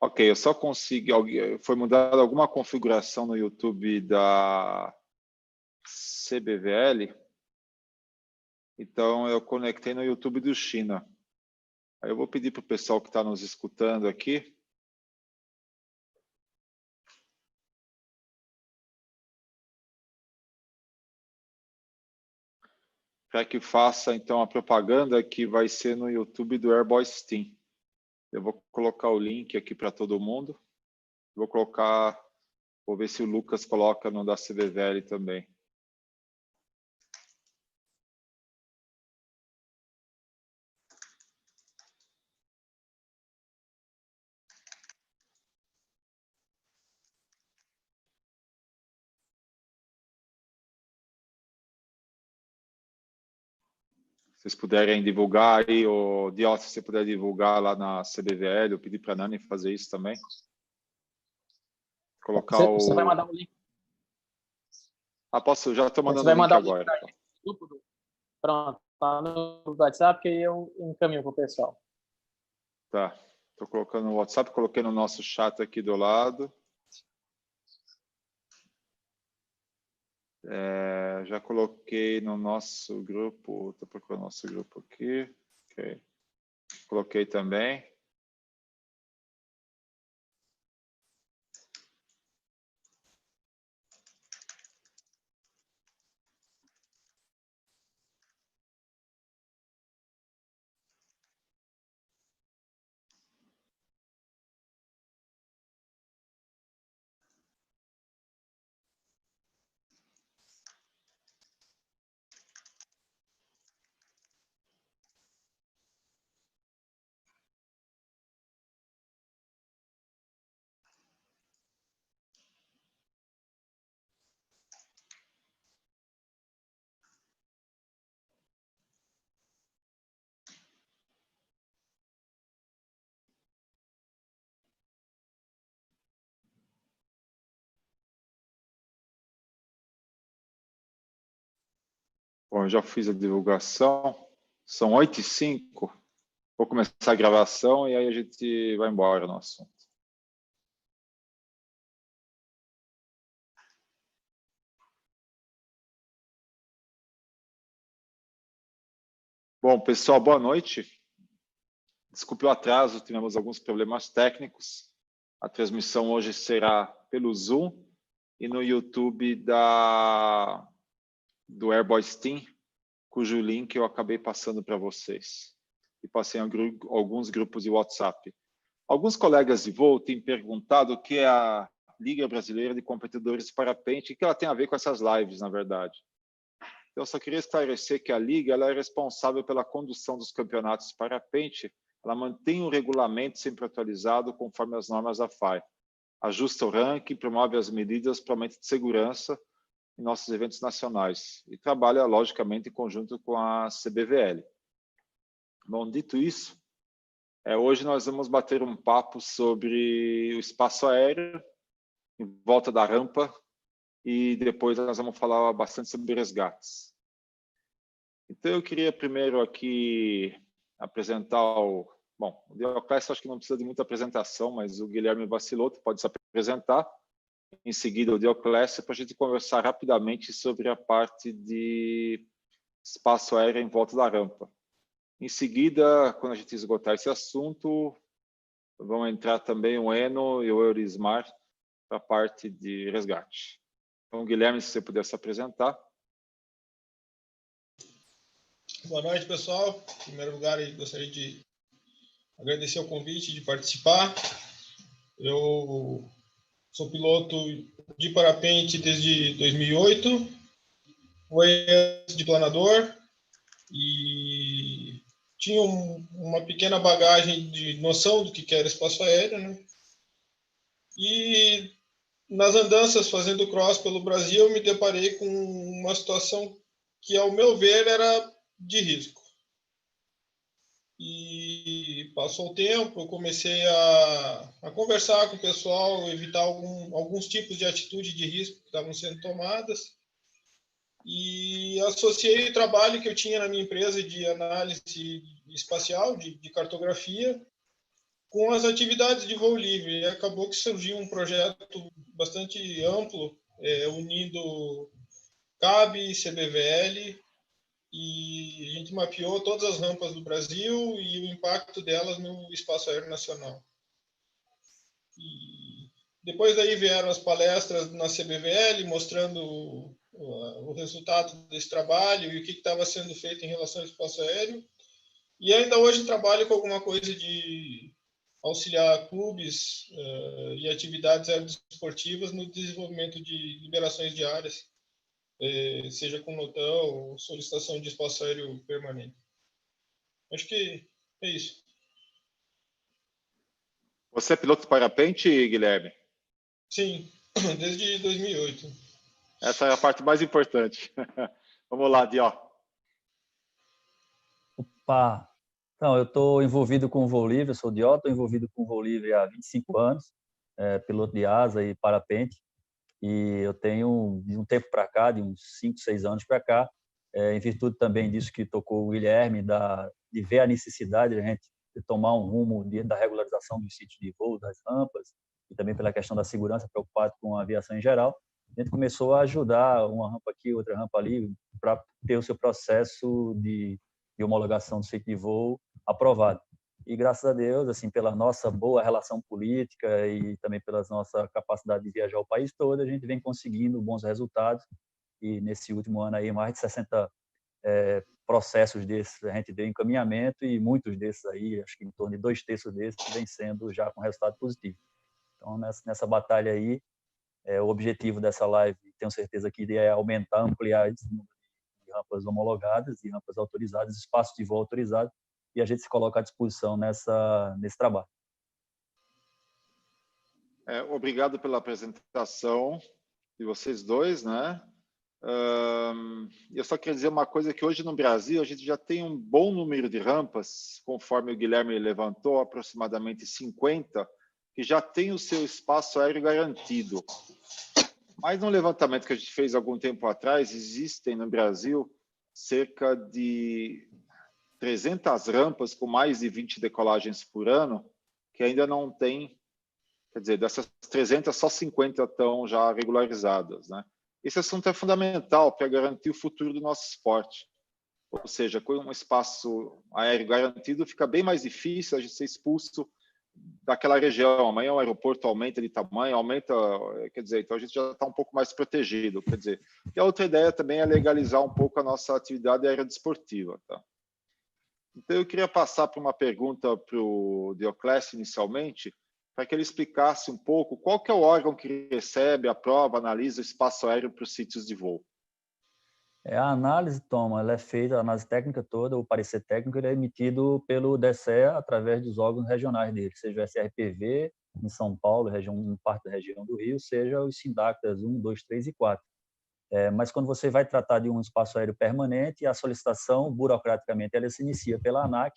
Ok, eu só consegui... Foi mudada alguma configuração no YouTube da CBVL, então eu conectei no YouTube do China. Aí eu vou pedir para o pessoal que está nos escutando aqui para que faça então a propaganda que vai ser no YouTube do Airboys Team. Eu vou colocar o link aqui para todo mundo. Vou colocar, vou ver se o Lucas coloca no da CBVL também. Se vocês puderem divulgar aí, o Dió, se você puder divulgar lá na CBVL, eu pedi para a Nani fazer isso também. Colocar você vai mandar o link. Ah, posso? Já estou mandando Você vai o link mandar agora. O link do... Pronto, tá no WhatsApp que eu encaminho para o pessoal. Tá. Estou colocando no WhatsApp, coloquei no nosso chat aqui do lado. Já coloquei no nosso grupo, estou procurando o nosso grupo aqui. Okay. Coloquei também. Bom, eu já fiz a divulgação. São 8h05. Vou começar a gravação e aí a gente vai embora no assunto. Bom, pessoal, boa noite. Desculpe o atraso, tivemos alguns problemas técnicos. A transmissão hoje será pelo Zoom e no YouTube do Airboys Team, cujo link eu acabei passando para vocês. E passei em alguns grupos de WhatsApp. Alguns colegas de voo têm perguntado o que é a Liga Brasileira de Competidores de Parapente e o que ela tem a ver com essas lives, na verdade. Então, eu só queria esclarecer que a Liga ela é responsável pela condução dos campeonatos de parapente. Ela mantém o regulamento sempre atualizado conforme as normas da FAI. Ajusta o ranking, promove as medidas para aumento de segurança em nossos eventos nacionais e trabalha, logicamente, em conjunto com a CBVL. Bom, dito isso, hoje nós vamos bater um papo sobre o espaço aéreo em volta da rampa e depois nós vamos falar bastante sobre resgates. Então, eu queria primeiro aqui apresentar o Dioclésio, acho que não precisa de muita apresentação, mas o Guilherme Vaciloto pode se apresentar. Em seguida, o Dioclésio, para a gente conversar rapidamente sobre a parte de espaço aéreo em volta da rampa. Em seguida, quando a gente esgotar esse assunto, vão entrar também o Eno e o Eurismar para a parte de resgate. Então, Guilherme, se você puder se apresentar. Boa noite, pessoal. Em primeiro lugar, eu gostaria de agradecer o convite de participar. Eu sou piloto de parapente desde 2008, fui de planador e tinha uma pequena bagagem de noção do que era espaço aéreo, né? E nas andanças fazendo cross pelo Brasil, eu me deparei com uma situação que, ao meu ver, era de risco. E passou o tempo, eu comecei a conversar com o pessoal, evitar alguns tipos de atitude de risco que estavam sendo tomadas, e associei o trabalho que eu tinha na minha empresa de análise espacial, de cartografia, com as atividades de voo livre. Acabou que surgiu um projeto bastante amplo, unindo CAB, CBVL, e a gente mapeou todas as rampas do Brasil e o impacto delas no espaço aéreo nacional. E depois daí vieram as palestras na CBVL, mostrando o resultado desse trabalho e o que estava sendo feito em relação ao espaço aéreo. E ainda hoje trabalho com alguma coisa de auxiliar clubes e atividades aerodesportivas no desenvolvimento de liberações diárias, seja com notão ou solicitação de espaço aéreo permanente. Acho que é isso. Você é piloto de parapente, Guilherme? Sim, desde 2008. Essa é a parte mais importante. Vamos lá, Dió. Opa! Então, eu estou envolvido com voo livre, eu sou de estou envolvido com voo livre há 25 anos, piloto de asa e parapente, e eu tenho, de um tempo para cá, de uns 5, 6 anos para cá, em virtude também disso que tocou o Guilherme, de ver a necessidade de a gente tomar um rumo da regularização dos sítios de voo, das rampas, e também pela questão da segurança, preocupado com a aviação em geral, a gente começou a ajudar uma rampa aqui, outra rampa ali, para ter o seu processo de homologação do sítio de voo aprovado. E graças a Deus, assim, pela nossa boa relação política e também pela nossa capacidade de viajar o país todo, a gente vem conseguindo bons resultados. E nesse último ano aí, mais de 60 processos desses a gente deu encaminhamento, e muitos desses aí, acho que em torno de 2/3 desses, vem sendo já com resultado positivo. Então, nessa batalha aí, o objetivo dessa live, tenho certeza que é aumentar, ampliar esse número de rampas homologadas e rampas autorizadas, espaços de voo autorizados, e a gente se coloca à disposição nesse trabalho. Obrigado pela apresentação de vocês dois, né? Eu só queria dizer uma coisa, que hoje no Brasil a gente já tem um bom número de rampas, conforme o Guilherme levantou, aproximadamente 50, que já tem o seu espaço aéreo garantido. Mas no levantamento que a gente fez algum tempo atrás, existem no Brasil cerca de 300 rampas com mais de 20 decolagens por ano, que ainda não tem, quer dizer, dessas 300, só 50 estão já regularizadas, né? Esse assunto é fundamental para garantir o futuro do nosso esporte. Ou seja, com um espaço aéreo garantido, fica bem mais difícil a gente ser expulso daquela região. Amanhã o aeroporto aumenta de tamanho, quer dizer, então a gente já está um pouco mais protegido, quer dizer. E a outra ideia também é legalizar um pouco a nossa atividade aerodesportiva, tá? Então eu queria passar para uma pergunta para o Dioclésio inicialmente, para que ele explicasse um pouco qual que é o órgão que recebe, aprova, analisa o espaço aéreo para os sítios de voo. A análise, Tom, ela é feita, a análise técnica toda, o parecer técnico, ele é emitido pelo DCEA através dos órgãos regionais dele, seja o SRPV em São Paulo, parte da região do Rio, seja os SINDACTAS 1, 2, 3 e 4. Mas quando você vai tratar de um espaço aéreo permanente, a solicitação, burocraticamente, ela se inicia pela ANAC,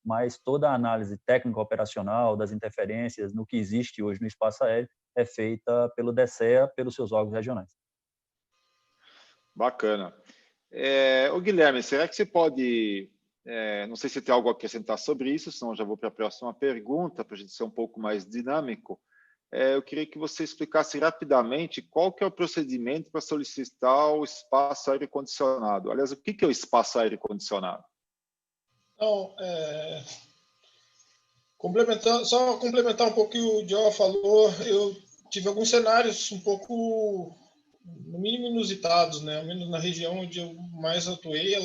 mas toda a análise técnico-operacional das interferências no que existe hoje no espaço aéreo é feita pelo DCEA, pelos seus órgãos regionais. Bacana. O Guilherme, será que você pode, não sei se tem algo a acrescentar sobre isso, senão já vou para a próxima pergunta, para a gente ser um pouco mais dinâmico. Eu queria que você explicasse rapidamente qual que é o procedimento para solicitar o espaço aéreo condicionado. Aliás, o que é o espaço aéreo condicionado? Então, só complementar um pouco o que o Dió falou, eu tive alguns cenários um pouco, no mínimo, inusitados, né? Ao menos na região onde eu mais atuei,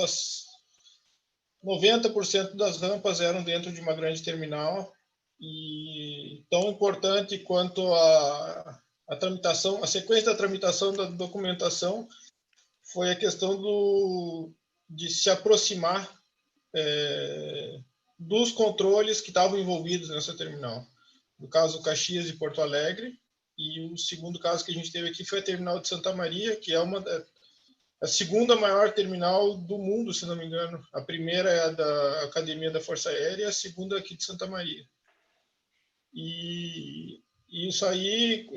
90% das rampas eram dentro de uma grande terminal, e tão importante quanto a tramitação, a sequência da tramitação da documentação foi a questão de se aproximar dos controles que estavam envolvidos nessa terminal. No caso, Caxias e Porto Alegre, e o segundo caso que a gente teve aqui foi a terminal de Santa Maria, que é a segunda maior terminal do mundo, se não me engano. A primeira é a da Academia da Força Aérea e a segunda aqui de Santa Maria. E isso aí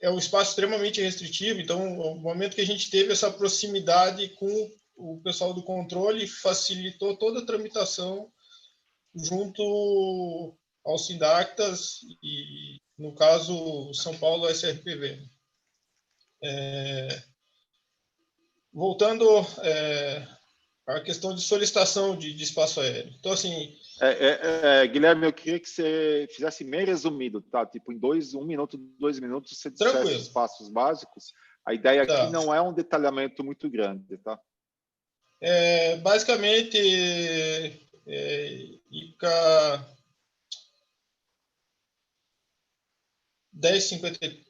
é um espaço extremamente restritivo, então, no momento que a gente teve essa proximidade com o pessoal do controle, facilitou toda a tramitação junto ao Sindactas e, no caso, São Paulo SRPV. Voltando à questão de solicitação de espaço aéreo. Então, assim... Guilherme, eu queria que você fizesse meio resumido, tá? Tipo, em 1 minuto, 2 minutos, você dissesse os passos básicos. A ideia aqui não é um detalhamento muito grande, tá? Basicamente, ICA 1050...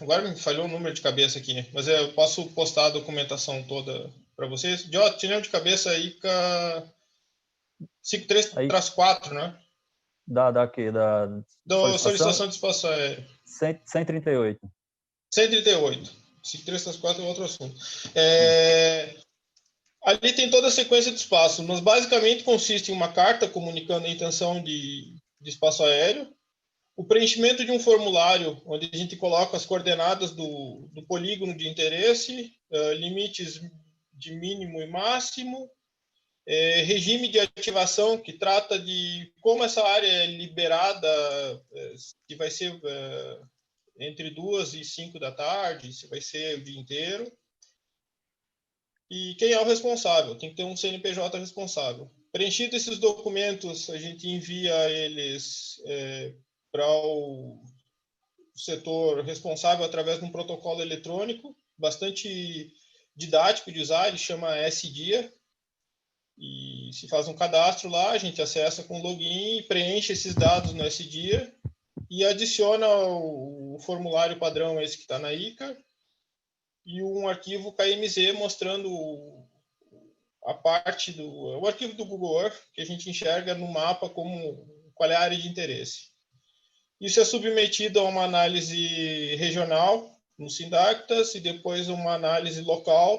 Agora me falhou o número de cabeça aqui, mas eu posso postar a documentação toda para vocês. Te lembro de cabeça ICA 53-4, né? Da solicitação de espaço aéreo. 138. 138. 53-4 é outro assunto. Ali tem toda a sequência de espaço, mas basicamente consiste em uma carta comunicando a intenção de espaço aéreo, o preenchimento de um formulário onde a gente coloca as coordenadas do polígono de interesse, limites de mínimo e máximo, regime de ativação, que trata de como essa área é liberada, se vai ser entre 2 e 5 da tarde, se vai ser o dia inteiro. E quem é o responsável? Tem que ter um CNPJ responsável. Preenchido esses documentos, a gente envia eles para o setor responsável através de um protocolo eletrônico, bastante didático de usar, ele chama S-Dia, e se faz um cadastro lá, a gente acessa com login, preenche esses dados no S-Dia e adiciona o formulário padrão esse que está na ICA e um arquivo KMZ mostrando a parte o arquivo do Google Earth que a gente enxerga no mapa como qual é a área de interesse. Isso é submetido a uma análise regional no Sindactas e depois uma análise local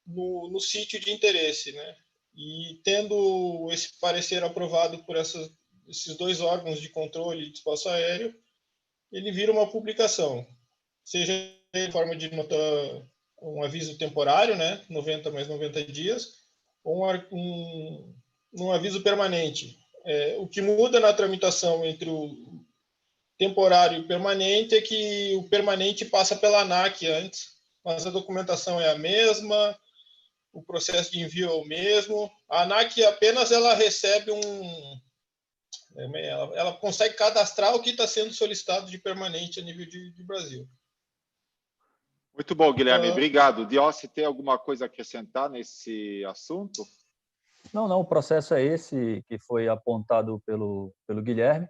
no sítio de interesse, né? E tendo esse parecer aprovado por esses 2 órgãos de controle de espaço aéreo, ele vira uma publicação, seja em forma de um aviso temporário, né, 90 mais 90 dias, ou um aviso permanente. O que muda na tramitação entre o temporário e o permanente é que o permanente passa pela ANAC antes, mas a documentação é a mesma, o processo de envio é o mesmo. A ANAC apenas ela recebe ela consegue cadastrar o que está sendo solicitado de permanente a nível de Brasil. Muito bom, Guilherme. Obrigado. Diossi, tem alguma coisa a acrescentar nesse assunto? Não, o processo é esse que foi apontado pelo Guilherme.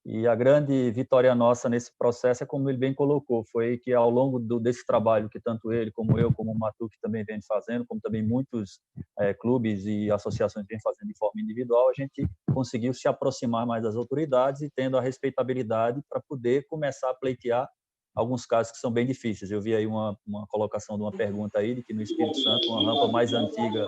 E a grande vitória nossa nesse processo é como ele bem colocou, foi que ao longo desse trabalho que tanto ele, como eu, como o Matuque também vem fazendo, como também muitos clubes e associações vêm fazendo de forma individual, a gente conseguiu se aproximar mais das autoridades e tendo a respeitabilidade para poder começar a pleitear alguns casos que são bem difíceis. Eu vi aí uma colocação de uma pergunta aí de que no Espírito Santo uma rampa mais antiga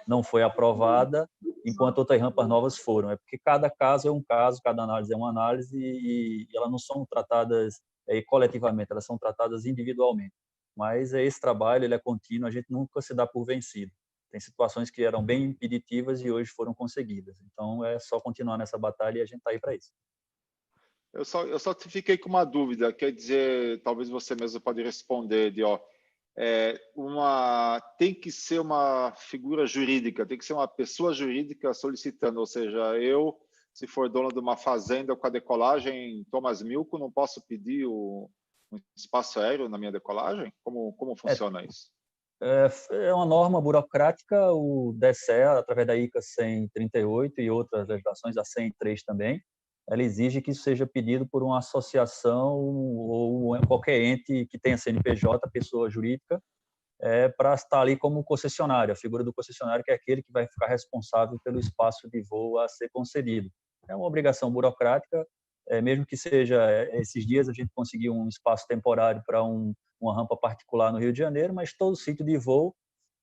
não foi aprovada, enquanto outras rampas novas foram. É porque cada caso é um caso, cada análise é uma análise e elas não são tratadas coletivamente, elas são tratadas individualmente. Mas esse trabalho ele é contínuo, a gente nunca se dá por vencido. Tem situações que eram bem impeditivas e hoje foram conseguidas. Então, é só continuar nessa batalha e a gente está aí para isso. Eu só fiquei com uma dúvida, quer dizer, talvez você mesmo pode responder, tem que ser uma figura jurídica, tem que ser uma pessoa jurídica solicitando, ou seja, eu, se for dono de uma fazenda com a decolagem em Thomas Milco, não posso pedir um espaço aéreo na minha decolagem? Como funciona isso? É uma norma burocrática, o DSE, através da ICA 138 e outras legislações, a 103 também, ela exige que isso seja pedido por uma associação ou qualquer ente que tenha CNPJ, pessoa jurídica, para estar ali como concessionário, a figura do concessionário, que é aquele que vai ficar responsável pelo espaço de voo a ser concedido. É uma obrigação burocrática, mesmo que seja, esses dias a gente conseguiu um espaço temporário para uma rampa particular no Rio de Janeiro, mas todo sítio de voo,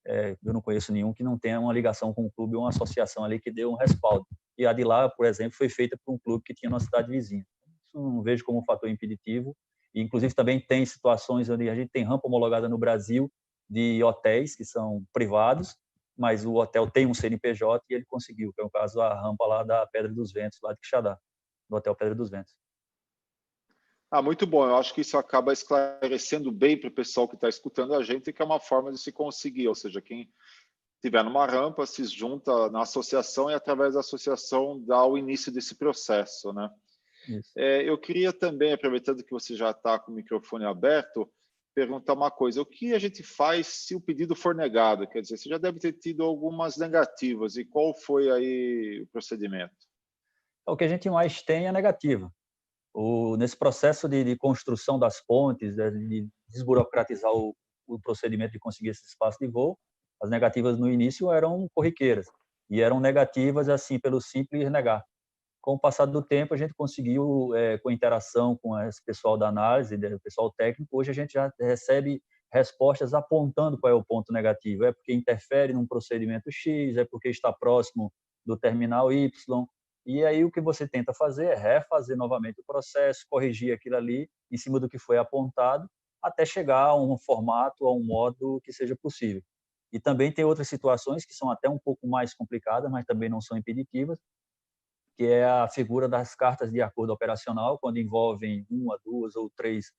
eu não conheço nenhum que não tenha uma ligação com um clube ou uma associação ali que dê um respaldo. E a de lá, por exemplo, foi feita por um clube que tinha na cidade vizinha. Isso não vejo como um fator impeditivo. E, inclusive, também tem situações onde a gente tem rampa homologada no Brasil de hotéis que são privados, mas o hotel tem um CNPJ e ele conseguiu, que é o caso da rampa lá da Pedra dos Ventos, lá de Quixadá. do Hotel Pedra dos Ventos. Muito bom. Eu acho que isso acaba esclarecendo bem para o pessoal que está escutando a gente, que é uma forma de se conseguir, ou seja, quem estiver numa rampa se junta na associação e, através da associação, dá o início desse processo, né? Eu queria também, aproveitando que você já está com o microfone aberto, perguntar uma coisa. O que a gente faz se o pedido for negado? Quer dizer, você já deve ter tido algumas negativas. E qual foi aí o procedimento? O que a gente mais tem é negativa. Nesse processo de construção das pontes, de desburocratizar o procedimento de conseguir esse espaço de voo, as negativas no início eram corriqueiras, e eram negativas assim pelo simples negar. Com o passar do tempo, a gente conseguiu, com interação com esse pessoal da análise, o pessoal técnico, hoje a gente já recebe respostas apontando qual é o ponto negativo. É porque interfere num procedimento X, é porque está próximo do terminal Y. E aí o que você tenta fazer é refazer novamente o processo, corrigir aquilo ali em cima do que foi apontado, até chegar a um formato, a um modo que seja possível. E também tem outras situações que são até um pouco mais complicadas, mas também não são impeditivas, que é a figura das cartas de acordo operacional, quando envolvem uma, duas ou três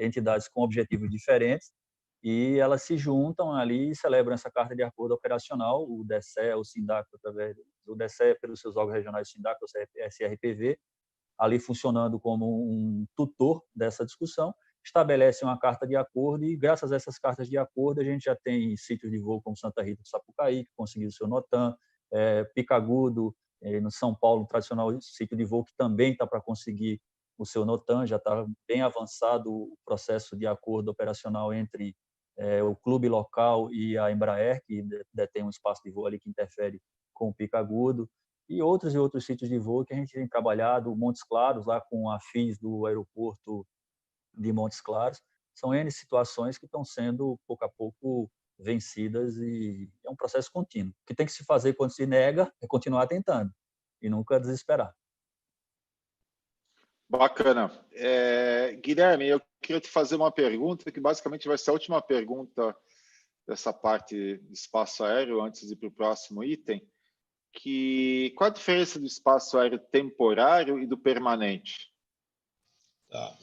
entidades com objetivos diferentes, e elas se juntam ali e celebram essa carta de acordo operacional, o DCE, o SINDAC, através do DCE, pelos seus órgãos regionais, o SINDAC, o SRPV, ali funcionando como um tutor dessa discussão, estabelece uma carta de acordo e, graças a essas cartas de acordo, a gente já tem sítios de voo como Santa Rita do Sapucaí, que conseguiu o seu NOTAM, Picagudo, no São Paulo, um tradicional sítio de voo que também está para conseguir o seu NOTAM, já está bem avançado o processo de acordo operacional entre o clube local e a Embraer, que detém um espaço de voo ali que interfere com o Picagudo, e outros sítios de voo que a gente tem trabalhado, Montes Claros, lá com a FIS do aeroporto de Montes Claros. São N situações que estão sendo, pouco a pouco, vencidas, e é um processo contínuo. O que tem que se fazer quando se nega é continuar tentando e nunca desesperar. Bacana. Guilherme, eu queria te fazer uma pergunta que basicamente vai ser a última pergunta dessa parte de espaço aéreo, antes de ir para o próximo item, qual a diferença do espaço aéreo temporário e do permanente? Tá.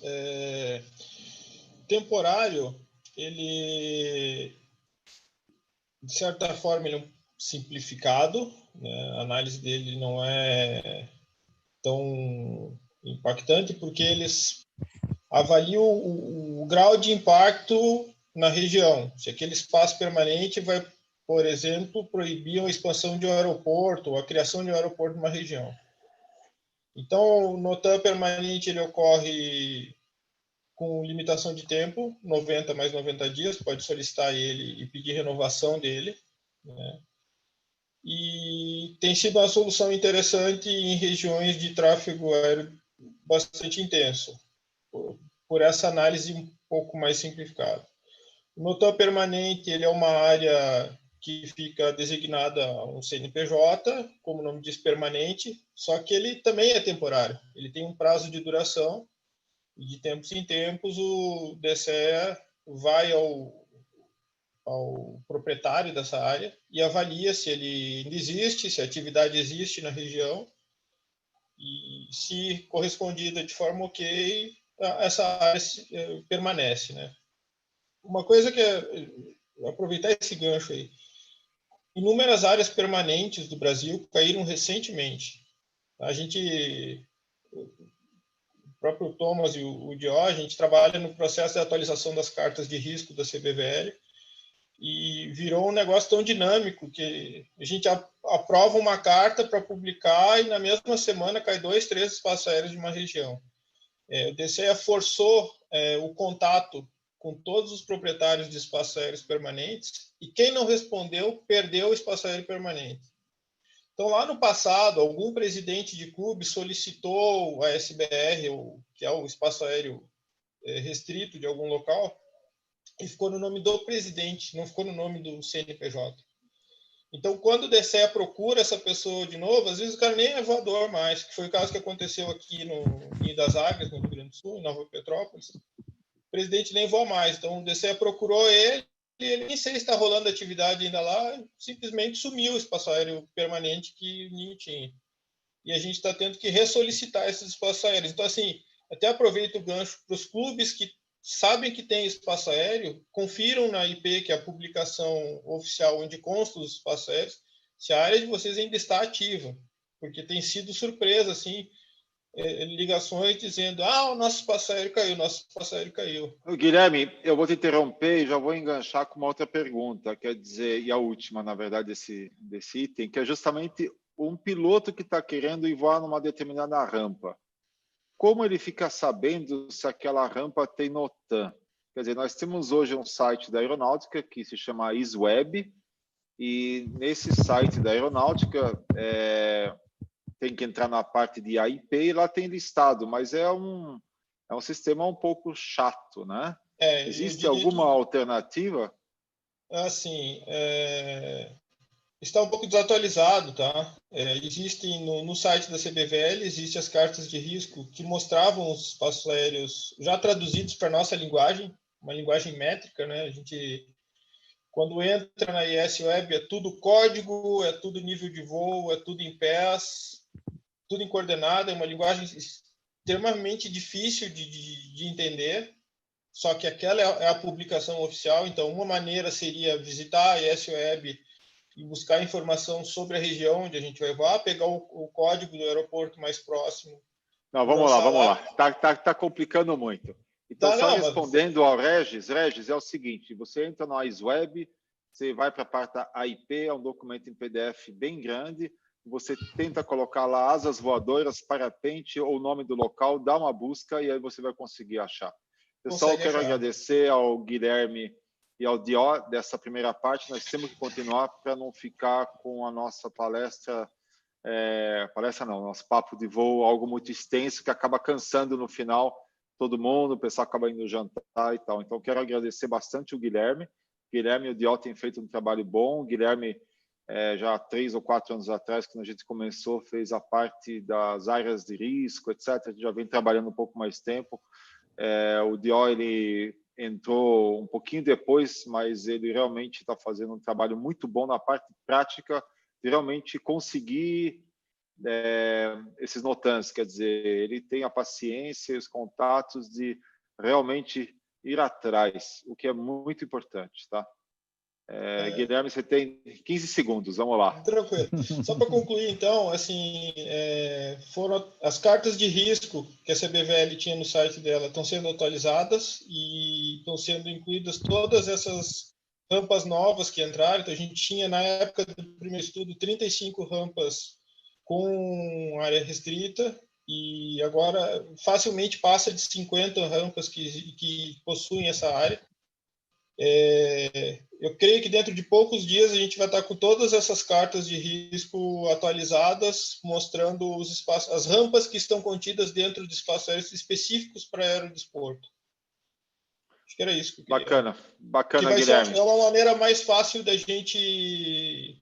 Temporário, ele, de certa forma, ele é simplificado, né? A análise dele não é tão impactante, porque eles avaliam o grau de impacto na região. Se aquele espaço permanente vai, por exemplo, proibir a expansão de um aeroporto ou a criação de um aeroporto numa região. Então, o NOTAM permanente ele ocorre com limitação de tempo, 90 mais 90 dias, pode solicitar ele e pedir renovação dele, né? E tem sido uma solução interessante em regiões de tráfego aéreo bastante intenso, por essa análise um pouco mais simplificada. O NOTAM permanente ele é uma área que fica designada a um CNPJ, como o nome diz, permanente, só que ele também é temporário. Ele tem um prazo de duração e, de tempos em tempos, o DCE vai ao proprietário dessa área e avalia se ele ainda existe, se a atividade existe na região, e se correspondida de forma ok, essa área permanece, né? Uma coisa que aproveitar esse gancho aí, inúmeras áreas permanentes do Brasil caíram recentemente. O próprio Thomas e o Dió, a gente trabalha no processo de atualização das cartas de risco da CBVL, e virou um negócio tão dinâmico que a gente aprova uma carta para publicar e na mesma semana cai 2, 3 espaços aéreos de uma região. O DCE forçou o contato com todos os proprietários de espaços aéreos permanentes, e quem não respondeu perdeu o espaço aéreo permanente. Então, lá no passado, algum presidente de clube solicitou a SBR, que é o espaço aéreo restrito de algum local, e ficou no nome do presidente, não ficou no nome do CNPJ. Então, quando o DCE procura essa pessoa de novo, às vezes o cara nem é voador mais, que foi o caso que aconteceu aqui no Ninho das Águias, no Rio Grande do Sul, em Nova Petrópolis. O presidente nem voa mais. Então, o DCE procurou ele, e ele nem sei se está rolando atividade ainda lá, simplesmente sumiu o espaço aéreo permanente que o Ninho tinha. e a gente está tendo que ressolicitar esses espaços aéreos. Então, assim, até aproveito o gancho para os clubes que sabem que tem espaço aéreo, confiram na IP, que é a publicação oficial onde constam os espaços aéreos, se a área de vocês ainda está ativa, porque tem sido surpresa, assim, ligações dizendo, o nosso espaço aéreo caiu, nosso espaço aéreo caiu. Guilherme, eu vou te interromper e já vou enganchar com uma outra pergunta, quer dizer, e a última, na verdade, desse item, que é justamente um piloto que está querendo ir voar numa determinada rampa. Como ele fica sabendo se aquela rampa tem NOTAM? Quer dizer, nós temos hoje um site da aeronáutica que se chama ISWeb, e nesse site da aeronáutica tem que entrar na parte de AIP e lá tem listado, mas é um sistema um pouco chato, né? Existe alguma alternativa? Assim, está um pouco desatualizado, tá? Existem no site da CBVL, existem as cartas de risco que mostravam os espaços aéreos já traduzidos para nossa linguagem, uma linguagem métrica, né? A gente, quando entra na ISWeb, é tudo código, é tudo nível de voo, é tudo em pés, tudo em coordenada, é uma linguagem extremamente difícil de entender, só que aquela é a publicação oficial, então uma maneira seria visitar a ISWeb e buscar informação sobre a região onde a gente vai voar, pegar o código do aeroporto mais próximo. Não, vamos lá. Tá complicando muito. Então, respondendo ao Regis, é o seguinte, você entra no ISWeb, você vai para a parte da AIP, é um documento em PDF bem grande, você tenta colocar lá asas voadoras, parapente ou o nome do local, dá uma busca e aí você vai conseguir achar. Pessoal, quero agradecer ao Guilherme e ao Dió dessa primeira parte. Nós temos que continuar para não ficar com a nossa palestra, nosso papo de voo, algo muito extenso que acaba cansando no final todo mundo, o pessoal acaba indo jantar e tal. Então, quero agradecer bastante o Guilherme. Guilherme e o Dió têm feito um trabalho bom. O Guilherme, já há 3 ou 4 anos atrás, quando a gente começou, fez a parte das áreas de risco, etc. A gente já vem trabalhando um pouco mais tempo. O Dió, ele entrou um pouquinho depois, mas ele realmente está fazendo um trabalho muito bom na parte prática de realmente conseguir esses NOTAMs, quer dizer, ele tem a paciência e os contatos de realmente ir atrás, o que é muito importante, tá? Guilherme, você tem 15 segundos, vamos lá. Tranquilo. Só para concluir, então, assim, foram as cartas de risco que a CBVL tinha no site dela estão sendo atualizadas e estão sendo incluídas todas essas rampas novas que entraram. Então, a gente tinha, na época do primeiro estudo, 35 rampas com área restrita e agora facilmente passa de 50 rampas que possuem essa área. Eu creio que dentro de poucos dias a gente vai estar com todas essas cartas de risco atualizadas, mostrando os espaços, as rampas que estão contidas dentro de espaços aéreos específicos para aerodesporto. Acho que era isso que eu queria. Bacana, Guilherme. É uma maneira mais fácil da gente...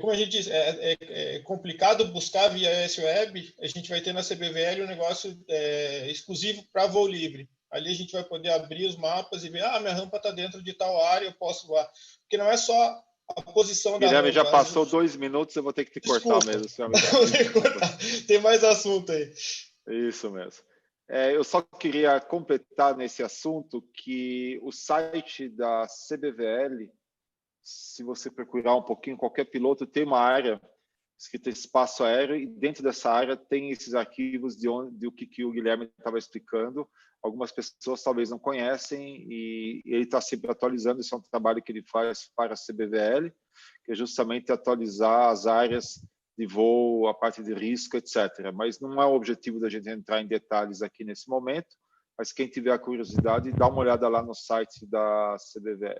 como a gente diz, é complicado buscar via S-Web, a gente vai ter na CBVL um negócio exclusivo para voo livre. Ali a gente vai poder abrir os mapas e ver, minha rampa está dentro de tal área, eu posso voar. Porque não é só a posição da rampa. Guilherme, já passou 2 minutos, eu vou ter que te cortar mesmo. Tem mais assunto aí. Isso mesmo. Eu só queria completar nesse assunto que o site da CBVL, se você procurar um pouquinho, qualquer piloto tem uma área escrita espaço aéreo, e dentro dessa área tem esses arquivos de o que o Guilherme estava explicando. Algumas pessoas talvez não conhecem e ele está sempre atualizando. Isso é um trabalho que ele faz para a CBVL, que é justamente atualizar as áreas de voo, a parte de risco, etc. Mas não é o objetivo da gente entrar em detalhes aqui nesse momento, mas quem tiver a curiosidade, dá uma olhada lá no site da CBVL.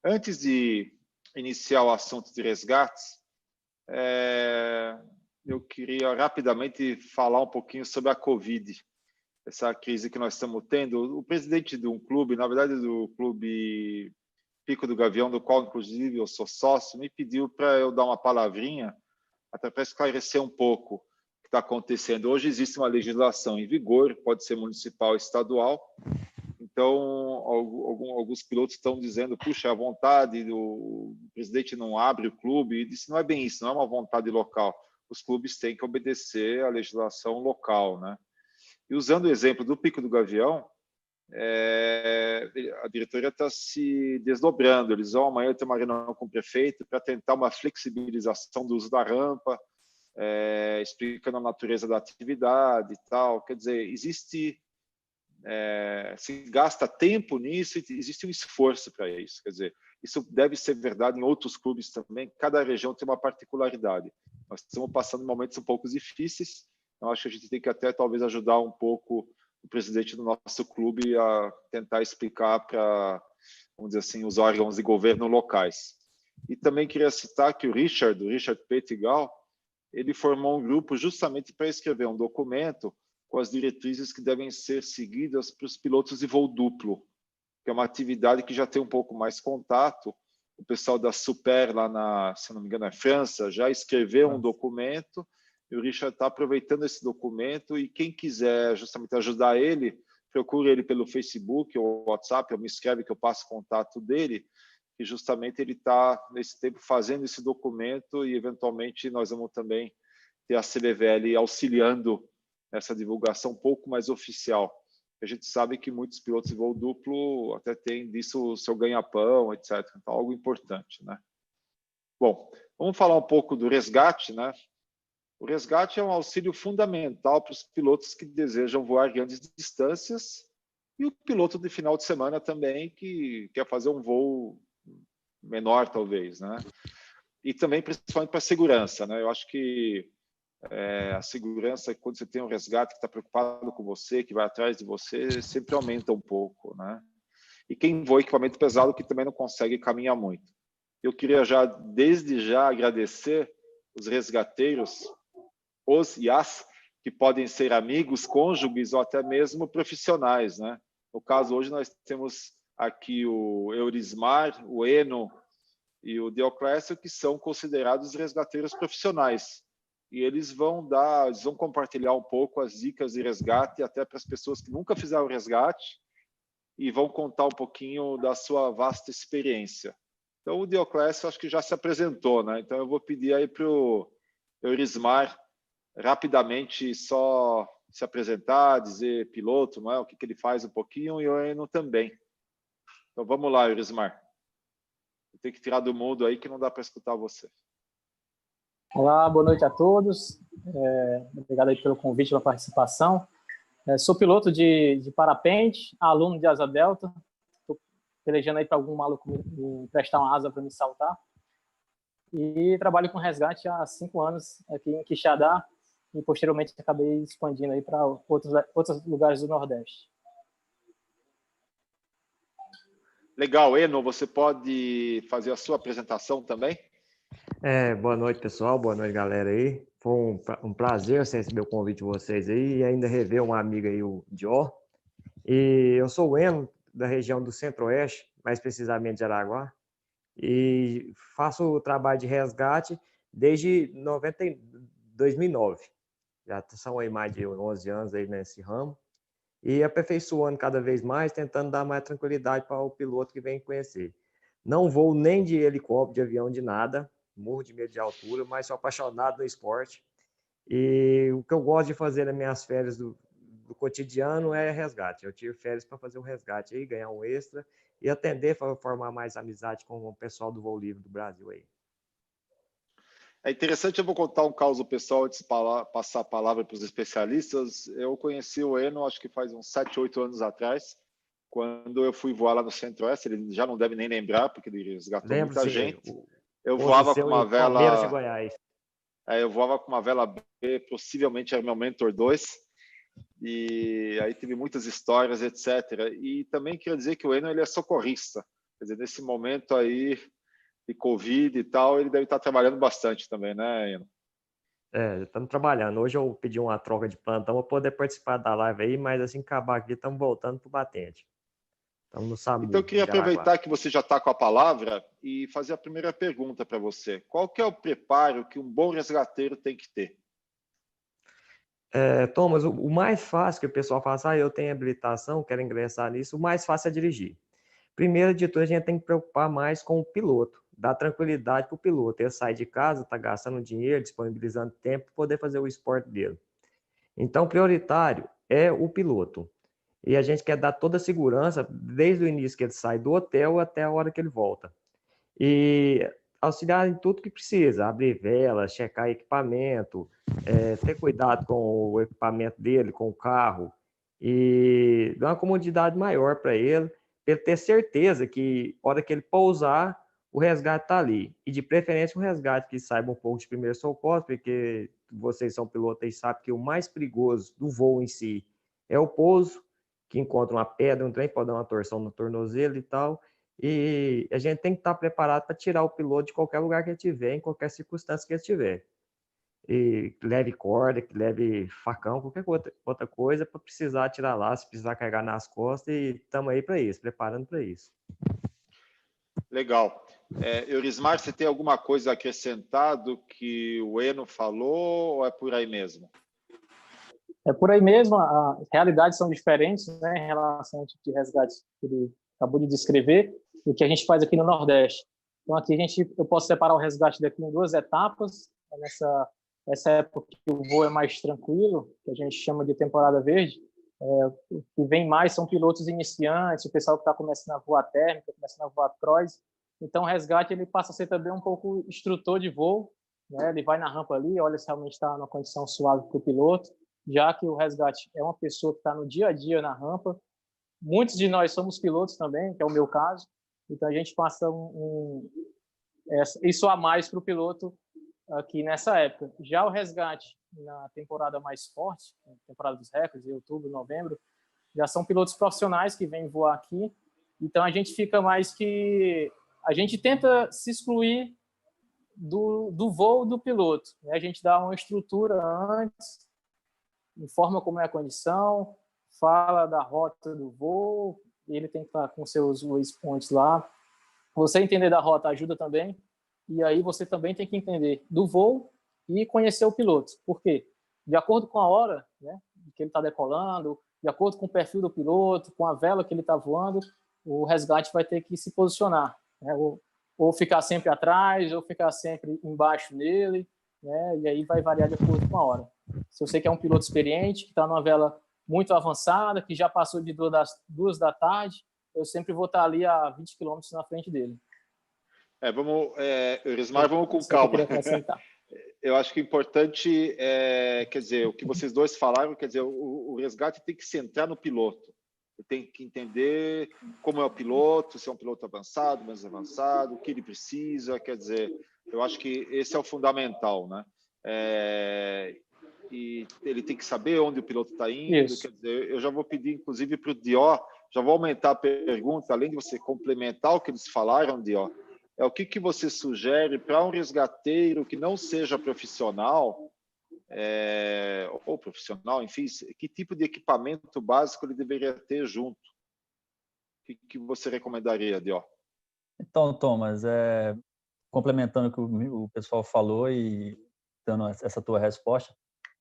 Antes de iniciar o assunto de resgates, eu queria rapidamente falar um pouquinho sobre a Covid, essa crise que nós estamos tendo. O presidente de um clube, na verdade do clube Pico do Gavião, do qual inclusive eu sou sócio, me pediu para eu dar uma palavrinha, até para esclarecer um pouco o que está acontecendo. Hoje existe uma legislação em vigor, pode ser municipal ou estadual. Então, alguns pilotos estão dizendo, puxa, a vontade do presidente não abre o clube. E disse, não é bem isso, não é uma vontade local. os clubes têm que obedecer à legislação local, né? E usando o exemplo do Pico do Gavião, a diretoria está se desdobrando. Eles vão amanhã ter uma reunião com o prefeito para tentar uma flexibilização do uso da rampa, explicando a natureza da atividade e tal. Quer dizer, se gasta tempo nisso e existe um esforço para isso. Quer dizer, isso deve ser verdade em outros clubes também. Cada região tem uma particularidade. Nós estamos passando momentos um pouco difíceis. Então, acho que a gente tem que até talvez ajudar um pouco o presidente do nosso clube a tentar explicar para, vamos dizer assim, os órgãos de governo locais. E também queria citar que o Richard Petigal, ele formou um grupo justamente para escrever um documento com as diretrizes que devem ser seguidas para os pilotos de voo duplo, que é uma atividade que já tem um pouco mais contato. O pessoal da Super, lá se não me engano, na França, já escreveu um documento, e o Richard está aproveitando esse documento, e quem quiser justamente ajudar ele, procure ele pelo Facebook ou WhatsApp, ou me escreve que eu passo o contato dele, que justamente ele está, nesse tempo, fazendo esse documento, e eventualmente nós vamos também ter a CBVL auxiliando essa divulgação um pouco mais oficial. A gente sabe que muitos pilotos de voo duplo até têm disso o seu ganha-pão, etc. Então, algo importante, né? Bom, vamos falar um pouco do resgate, né? O resgate é um auxílio fundamental para os pilotos que desejam voar grandes distâncias e o piloto de final de semana também que quer fazer um voo menor, talvez, né? E também, principalmente para a segurança, né? Eu acho que a segurança, quando você tem um resgate que está preocupado com você, que vai atrás de você, sempre aumenta um pouco, né? E quem voa equipamento pesado que também não consegue caminhar muito. Eu queria desde já agradecer os resgateiros, os e as, que podem ser amigos, cônjuges ou até mesmo profissionais, né? No caso, hoje nós temos aqui o Eurismar, o Eno e o Deoclésio, que são considerados resgateiros profissionais. E eles vão compartilhar um pouco as dicas de resgate até para as pessoas que nunca fizeram resgate e vão contar um pouquinho da sua vasta experiência. Então, o Deoclésio acho que já se apresentou, né? Então, eu vou pedir aí para o Eurismar rapidamente só se apresentar, dizer piloto, não é? O que ele faz um pouquinho, e o Eno também. Então, vamos lá, Eurismar. Tem que tirar do mudo aí que não dá para escutar você. Olá, boa noite a todos. Obrigado aí pelo convite, pela participação. Sou piloto de parapente, aluno de asa delta. Estou pelejando aí para algum maluco me emprestar uma asa para me saltar. E trabalho com resgate há 5 anos aqui em Quixadá e posteriormente acabei expandindo aí para outros lugares do Nordeste. Legal, Eno, você pode fazer a sua apresentação também? Boa noite, pessoal. Boa noite, galera aí. Foi um prazer receber o convite de vocês aí e ainda rever um amigo aí, o Dior. E eu sou o Eno, da região do Centro-Oeste, mais precisamente de Araguá, e faço o trabalho de resgate desde 2009. Já são aí mais de 11 anos aí nesse ramo. E aperfeiçoando cada vez mais, tentando dar mais tranquilidade para o piloto que vem conhecer. Não vou nem de helicóptero, de avião, de nada, morro de medo de altura, mas sou apaixonado no esporte. E o que eu gosto de fazer nas minhas férias do cotidiano é resgate. Eu tiro férias para fazer um resgate aí, ganhar um extra e atender para formar mais amizade com o pessoal do voo livre do Brasil aí. É interessante, eu vou contar um caso pessoal antes de passar a palavra para os especialistas. Eu conheci o Eno, acho que faz uns 7, 8 anos atrás, quando eu fui voar lá no Centro-Oeste. Ele já não deve nem lembrar, porque ele resgatou muita gente. Eu voava com uma vela... de Goiás. Eu voava com uma vela B, possivelmente era meu Mentor 2, e aí teve muitas histórias, etc. E também queria dizer que o Eno ele é socorrista. Quer dizer, nesse momento aí de Covid e tal, ele deve estar trabalhando bastante também, né, Eno? Estamos trabalhando. Hoje eu pedi uma troca de plantão para poder participar da live aí, mas assim que acabar aqui, estamos voltando para o batente. Estamos no SAMU. Então, eu queria aproveitar que você já está com a palavra e fazer a primeira pergunta para você. Qual que é o preparo que um bom resgateiro tem que ter? Thomas, o mais fácil que o pessoal fala, eu tenho habilitação, quero ingressar nisso, o mais fácil é dirigir. Primeiro de tudo, a gente tem que preocupar mais com o piloto. dá tranquilidade para o piloto. Ele sai de casa, está gastando dinheiro, disponibilizando tempo para poder fazer o esporte dele. Então, prioritário é o piloto. E a gente quer dar toda a segurança, desde o início que ele sai do hotel até a hora que ele volta. E auxiliar em tudo que precisa, abrir vela, checar equipamento, ter cuidado com o equipamento dele, com o carro, e dar uma comodidade maior para ele ter certeza que, na hora que ele pousar, o resgate está ali. E, de preferência, um resgate que saiba um pouco de primeiro socorro, porque vocês são pilotos e sabem que o mais perigoso do voo em si é o pouso, que encontra uma pedra, um trem, pode dar uma torção no tornozelo e tal. E a gente tem que estar preparado para tirar o piloto de qualquer lugar que ele estiver, em qualquer circunstância que ele estiver. E leve corda, que leve facão, qualquer outra coisa para precisar tirar lá, se precisar carregar nas costas, e estamos aí para isso, preparando para isso. Legal. Eurismar, você tem alguma coisa a acrescentar do que o Eno falou ou é por aí mesmo? É por aí mesmo, as realidades são diferentes, né, em relação ao tipo de resgate que ele acabou de descrever, o que a gente faz aqui no Nordeste. Então, aqui eu posso separar o resgate daqui em 2 etapas. Essa época que o voo é mais tranquilo, que a gente chama de temporada verde, o que vem mais são pilotos iniciantes, o pessoal que está começando a voar térmica, começando a voar cross. Então, o resgate ele passa a ser também um pouco instrutor de voo, né? Ele vai na rampa ali, olha se realmente está numa condição suave para o piloto, já que o resgate é uma pessoa que está no dia a dia na rampa. Muitos de nós somos pilotos também, que é o meu caso, então a gente passa isso a mais para o piloto aqui nessa época. Já o resgate na temporada mais forte, temporada dos recordes, em outubro, novembro, já são pilotos profissionais que vêm voar aqui, então a gente fica mais que... A gente tenta se excluir do voo do piloto, né? A gente dá uma estrutura antes, informa como é a condição, fala da rota do voo, ele tem que estar com seus waypoints lá. Você entender da rota ajuda também, e aí você também tem que entender do voo e conhecer o piloto. Por quê? De acordo com a hora, né, que ele está decolando, de acordo com o perfil do piloto, com a vela que ele está voando, o resgate vai ter que se posicionar, né, ou ficar sempre atrás, ou ficar sempre embaixo dele, né, e aí vai variar de acordo com a hora. Se eu sei que é um piloto experiente, que está numa vela muito avançada, que já passou de 2 da tarde, eu sempre vou estar ali a 20 km na frente dele. Eurismar, vamos com calma. Eu acho que o importante quer dizer, o que vocês dois falaram, quer dizer, o resgate tem que centrar no piloto. Ele tem que entender como é o piloto, se é um piloto avançado, menos avançado, o que ele precisa, quer dizer, eu acho que esse é o fundamental, né? E ele tem que saber onde o piloto está indo. Isso. Quer dizer, eu já vou pedir, inclusive, para o Dió, já vou aumentar a pergunta, além de você complementar o que eles falaram, Dió, o que você sugere para um resgateiro que não seja profissional, ou profissional, enfim, que tipo de equipamento básico ele deveria ter junto? O que você recomendaria, Dió? Então, Thomas, complementando o que o pessoal falou e dando essa tua resposta,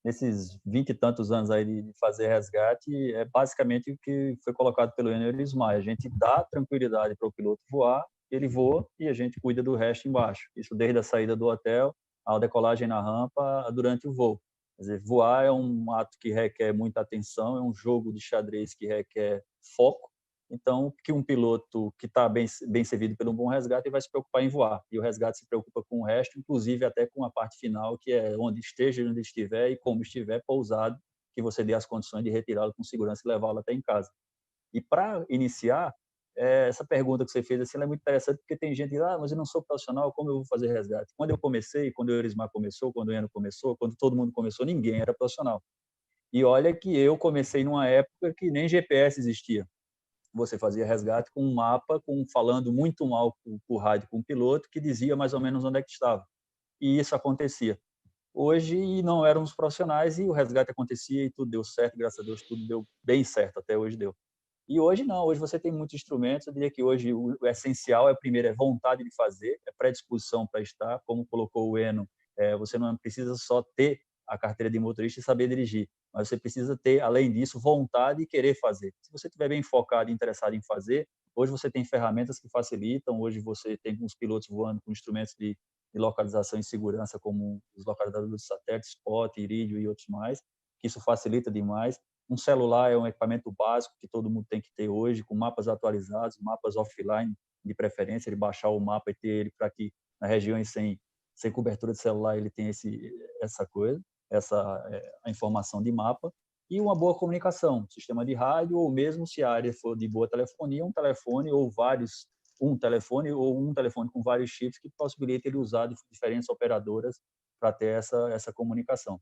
nesses 20 e tantos anos aí de fazer resgate, é basicamente o que foi colocado pelo Eurismar. A gente dá tranquilidade para o piloto voar, ele voa e a gente cuida do resto embaixo. Isso desde a saída do hotel, a decolagem na rampa, durante o voo. Quer dizer, voar é um ato que requer muita atenção, é um jogo de xadrez que requer foco. Então, que um piloto que está bem servido pelo bom resgate, ele vai se preocupar em voar. E o resgate se preocupa com o resto, inclusive até com a parte final, que é onde estiver e como estiver pousado, que você dê as condições de retirá-lo com segurança e levá-lo até em casa. E para iniciar, essa pergunta que você fez assim, ela é muito interessante, porque tem gente que diz, mas eu não sou profissional, como eu vou fazer resgate? Quando eu comecei, quando o Eurismar começou, quando o Eno começou, quando todo mundo começou, ninguém era profissional. E olha que eu comecei numa época que nem GPS existia. Você fazia resgate com um mapa, falando muito mal por rádio com o piloto, que dizia mais ou menos onde é que estava. E isso acontecia. Hoje não éramos profissionais e o resgate acontecia e tudo deu certo, graças a Deus, tudo deu bem certo, até hoje deu. E hoje não, hoje você tem muitos instrumentos, eu diria que hoje o essencial primeiro, é vontade de fazer, é predisposição para estar, como colocou o Eno, você não precisa só ter a carteira de motorista e saber dirigir. Mas você precisa ter, além disso, vontade e querer fazer. Se você estiver bem focado e interessado em fazer, hoje você tem ferramentas que facilitam, hoje você tem uns pilotos voando com instrumentos de localização e segurança, como os localizadores de satélite, Spot, Iridium e outros mais, que isso facilita demais. Um celular é um equipamento básico que todo mundo tem que ter hoje, com mapas atualizados, mapas offline, de preferência, ele baixar o mapa e ter ele para que nas regiões sem cobertura de celular ele tem essa coisa, a informação de mapa, e uma boa comunicação, sistema de rádio, ou mesmo se a área for de boa telefonia, um telefone com vários chips que possibilita ele usar de diferentes operadoras para ter essa comunicação.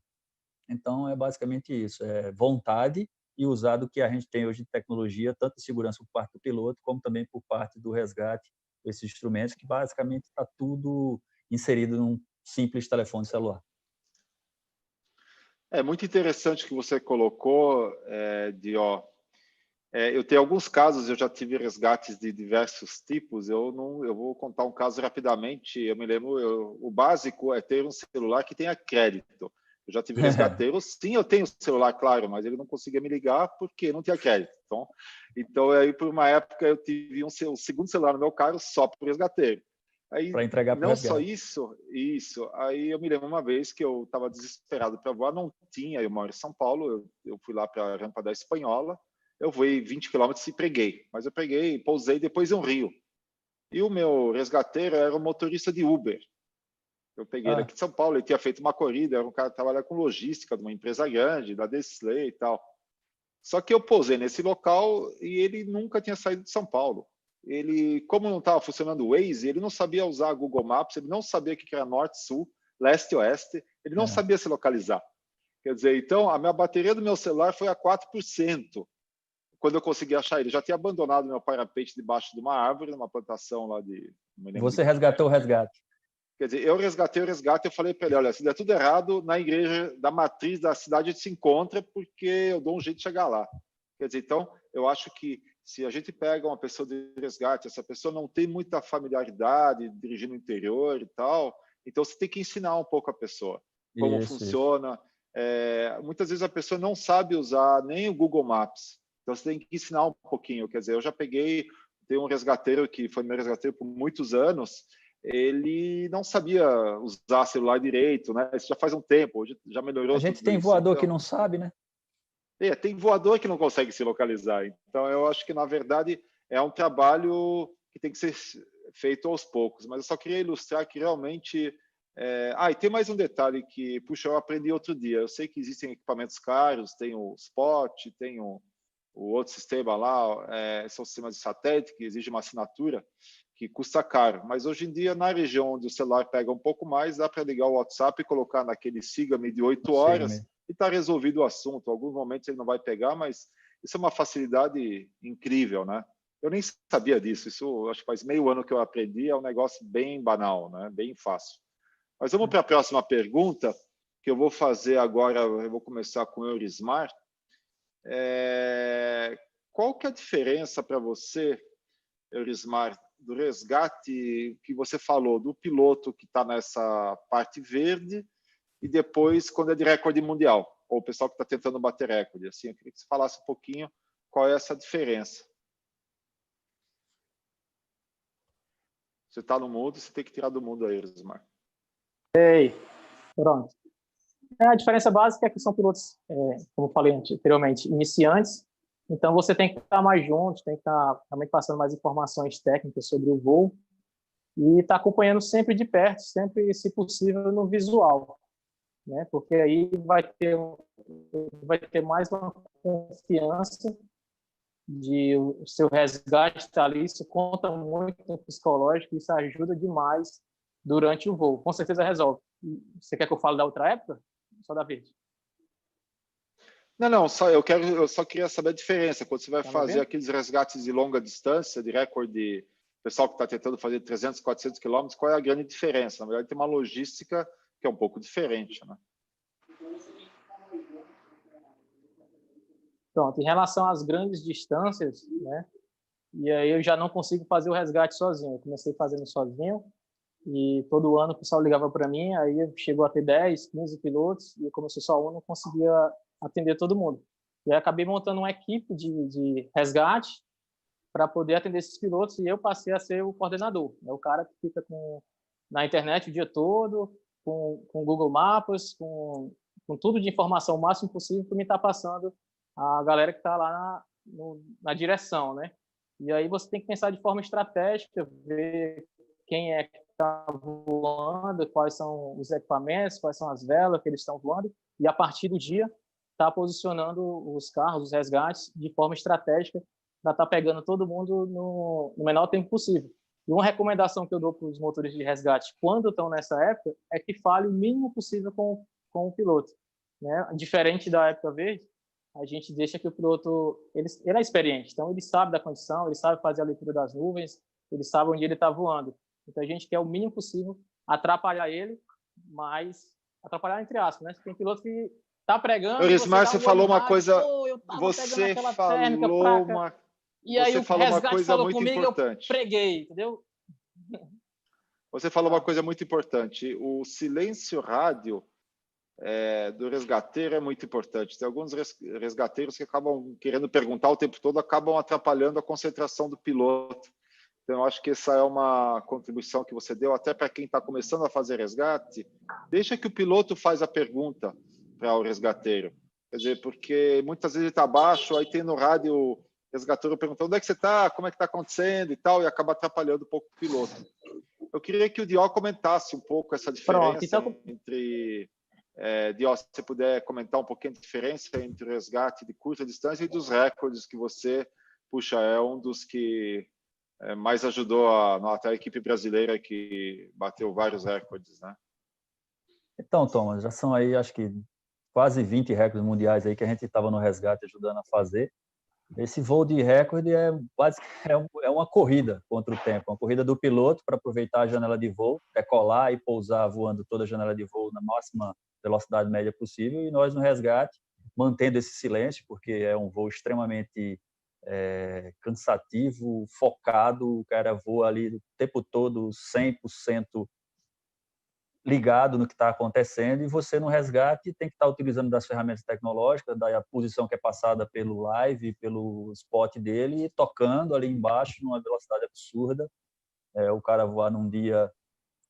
Então, é basicamente isso, é vontade e usar do que a gente tem hoje de tecnologia, tanto de segurança por parte do piloto, como também por parte do resgate, desses instrumentos, que basicamente está tudo inserido num simples telefone celular. É muito interessante que você colocou, eu tenho alguns casos, eu já tive resgates de diversos tipos, eu vou contar um caso rapidamente, eu me lembro, o básico é ter um celular que tenha crédito. Eu já tive resgateiro, sim, eu tenho celular, claro, mas ele não conseguia me ligar porque não tinha crédito. Então aí por uma época eu tive um segundo celular no meu carro só para o resgateiro. Aí, entregar não só isso. Aí eu me lembro uma vez que eu estava desesperado para voar, não tinha, eu moro em São Paulo, eu fui lá para a rampa da Espanhola, eu voei 20 quilômetros e preguei, mas eu preguei, pousei depois em um rio. E o meu resgateiro era um motorista de Uber. Eu peguei ele aqui de São Paulo, ele tinha feito uma corrida, era um cara que trabalha com logística de uma empresa grande, da Nestlé e tal. Só que eu pousei nesse local e ele nunca tinha saído de São Paulo. Ele, como não estava funcionando o Waze, ele não sabia usar Google Maps, ele não sabia o que era norte, sul, leste e oeste, ele não sabia se localizar. Quer dizer, então, a minha bateria do meu celular foi a 4%. Quando eu consegui achar ele, já tinha abandonado meu parapente debaixo de uma árvore, numa plantação lá de... Você resgatou o resgate. Quer dizer, eu resgatei o resgate, eu falei para ele, olha, se der tudo errado, na igreja da matriz da cidade a gente se encontra, porque eu dou um jeito de chegar lá. Quer dizer, então, eu acho que se a gente pega uma pessoa de resgate, essa pessoa não tem muita familiaridade, dirigir no interior e tal, então você tem que ensinar um pouco a pessoa como funciona. Muitas vezes a pessoa não sabe usar nem o Google Maps, então você tem que ensinar um pouquinho. Quer dizer, eu já tem um resgateiro que foi meu resgateiro por muitos anos, ele não sabia usar celular direito, né? Isso já faz um tempo, hoje já melhorou. A gente tem voador que não sabe, né? Tem voador que não consegue se localizar. Então, eu acho que, na verdade, é um trabalho que tem que ser feito aos poucos. Mas eu só queria ilustrar que realmente... e tem mais um detalhe que, puxa, eu aprendi outro dia. Eu sei que existem equipamentos caros, tem o Spot, tem o outro sistema lá, são sistemas de satélite que exigem uma assinatura que custa caro. Mas hoje em dia, na região onde o celular pega um pouco mais, dá para ligar o WhatsApp e colocar naquele Siga-me de 8 horas e está resolvido o assunto. Em alguns momentos ele não vai pegar, mas isso é uma facilidade incrível, né? Eu nem sabia disso. Isso acho que faz meio ano que eu aprendi. É um negócio bem banal, né? Bem fácil. Mas vamos para a próxima pergunta, que eu vou fazer agora. Eu vou começar com o Eurismar. Qual que é a diferença para você, Eurismar, do resgate que você falou, do piloto que está nessa parte verde e depois quando é de recorde mundial, ou o pessoal que está tentando bater recorde? Assim, eu queria que você falasse um pouquinho qual é essa diferença. Você está no mundo, você tem que tirar do mundo aí, Eurismar. Pronto. A diferença básica é que são pilotos, como eu falei anteriormente, iniciantes. Então, você tem que estar mais junto, tem que estar também passando mais informações técnicas sobre o voo e estar acompanhando sempre de perto, sempre, se possível, no visual, né? Porque aí vai ter mais uma confiança de o seu resgate estar ali. Isso conta muito no psicológico, isso ajuda demais durante o voo. Com certeza resolve. Você quer que eu fale da outra época? Só da vez. Não, eu só queria saber a diferença. Quando você vai fazer aqueles resgates de longa distância, de recorde, pessoal que está tentando fazer 300, 400 quilômetros, qual é a grande diferença? Na verdade, tem uma logística que é um pouco diferente, né? Pronto, em relação às grandes distâncias, né? E aí eu já não consigo fazer o resgate sozinho. Eu comecei fazendo sozinho. E todo ano o pessoal ligava para mim, aí chegou a ter 10, 15 pilotos, e como eu sou só um, não conseguia atender todo mundo. E aí acabei montando uma equipe de resgate para poder atender esses pilotos, e eu passei a ser o coordenador, né? O cara que fica na internet o dia todo, com Google Maps, com tudo de informação o máximo possível para me estar passando a galera que está lá na direção, né? E aí você tem que pensar de forma estratégica, ver quem é que está voando, quais são os equipamentos, quais são as velas que eles estão voando, e a partir do dia está posicionando os carros, os resgates, de forma estratégica para estar pegando todo mundo no menor tempo possível. E uma recomendação que eu dou para os motores de resgate, quando estão nessa época, é que fale o mínimo possível com o piloto, né? Diferente da época verde, a gente deixa que o piloto, ele é experiente, então ele sabe da condição, ele sabe fazer a leitura das nuvens, ele sabe onde ele está voando. Então a gente quer o mínimo possível atrapalhar ele, mas atrapalhar entre aspas, né? Tem piloto que está pregando. Orismar, você falou uma coisa. Você falou uma. E aí o resgate falou comigo, eu preguei, entendeu? Você falou uma coisa muito importante. O silêncio rádio do resgateiro é muito importante. Tem alguns resgateiros que acabam querendo perguntar o tempo todo, acabam atrapalhando a concentração do piloto. Então, eu acho que essa é uma contribuição que você deu até para quem está começando a fazer resgate. Deixa que o piloto faz a pergunta para o resgateiro. Quer dizer, porque muitas vezes ele está abaixo, aí tem no rádio o resgateiro perguntando onde é que você está, como é que está acontecendo e tal, e acaba atrapalhando um pouco o piloto. Eu queria que o Dió comentasse um pouco essa diferença entre... Dió, se você puder comentar um pouquinho a diferença entre o resgate de curta distância e dos recordes que você, puxa, é um dos que mais ajudou até a equipe brasileira que bateu vários recordes, né? Então, Thomas, já são aí, acho que quase 20 recordes mundiais aí que a gente estava no resgate ajudando a fazer. Esse voo de recorde é uma corrida contra o tempo, uma corrida do piloto para aproveitar a janela de voo, decolar e pousar voando toda a janela de voo na máxima velocidade média possível, e nós no resgate, mantendo esse silêncio, porque é um voo extremamente cansativo, focado, o cara voa ali o tempo todo 100% ligado no que está acontecendo, e você no resgate tem que estar utilizando das ferramentas tecnológicas, da posição que é passada pelo live, pelo spot dele, e tocando ali embaixo numa velocidade absurda. O cara voar num dia,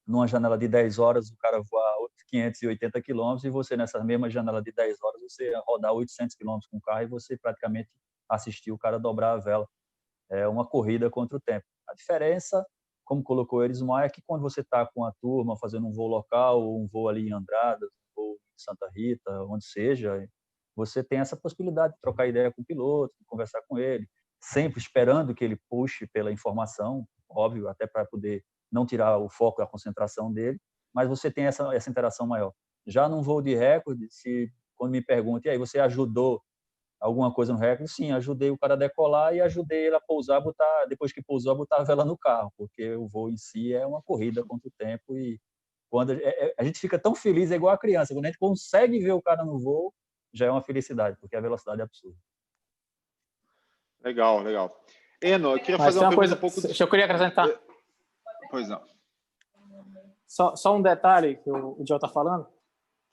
numa janela de 10 horas, o cara voar 580 quilômetros, e você nessa mesma janela de 10 horas, você rodar 800 quilômetros com o carro, e você praticamente assistiu o cara dobrar a vela. É uma corrida contra o tempo. A diferença, como colocou Erismar, é que quando você está com a turma fazendo um voo local, ou um voo ali em Andradas, um voo em Santa Rita, onde seja, você tem essa possibilidade de trocar ideia com o piloto, de conversar com ele, sempre esperando que ele puxe pela informação, óbvio, até para poder não tirar o foco da concentração dele, mas você tem essa interação maior. Já num voo de recorde, quando me perguntam, e aí, você ajudou alguma coisa no recorde? Sim, ajudei o cara a decolar e ajudei ele a pousar, depois que pousou, botar a vela no carro, porque o voo em si é uma corrida contra o tempo, e quando a gente fica tão feliz, é igual a criança, quando a gente consegue ver o cara no voo, já é uma felicidade, porque a velocidade é absurda. Legal, legal. Eno, eu queria fazer uma pergunta um pouco... Eu queria acrescentar. Pois não. Só um detalhe que o Joe está falando,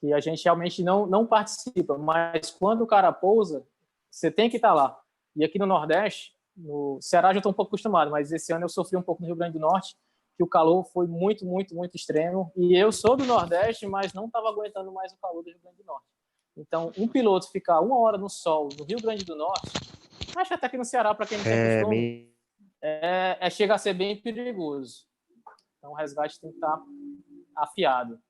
que a gente realmente não participa, mas quando o cara pousa, você tem que estar lá. E aqui no Nordeste, no Ceará já estou um pouco acostumado, mas esse ano eu sofri um pouco no Rio Grande do Norte, que o calor foi muito, muito, muito extremo. E eu sou do Nordeste, mas não estava aguentando mais o calor do Rio Grande do Norte. Então, um piloto ficar 1 hora no sol no Rio Grande do Norte, acho até que no Ceará, para quem não tem costume, chega a ser bem perigoso. Então, o resgate tem que estar afiado.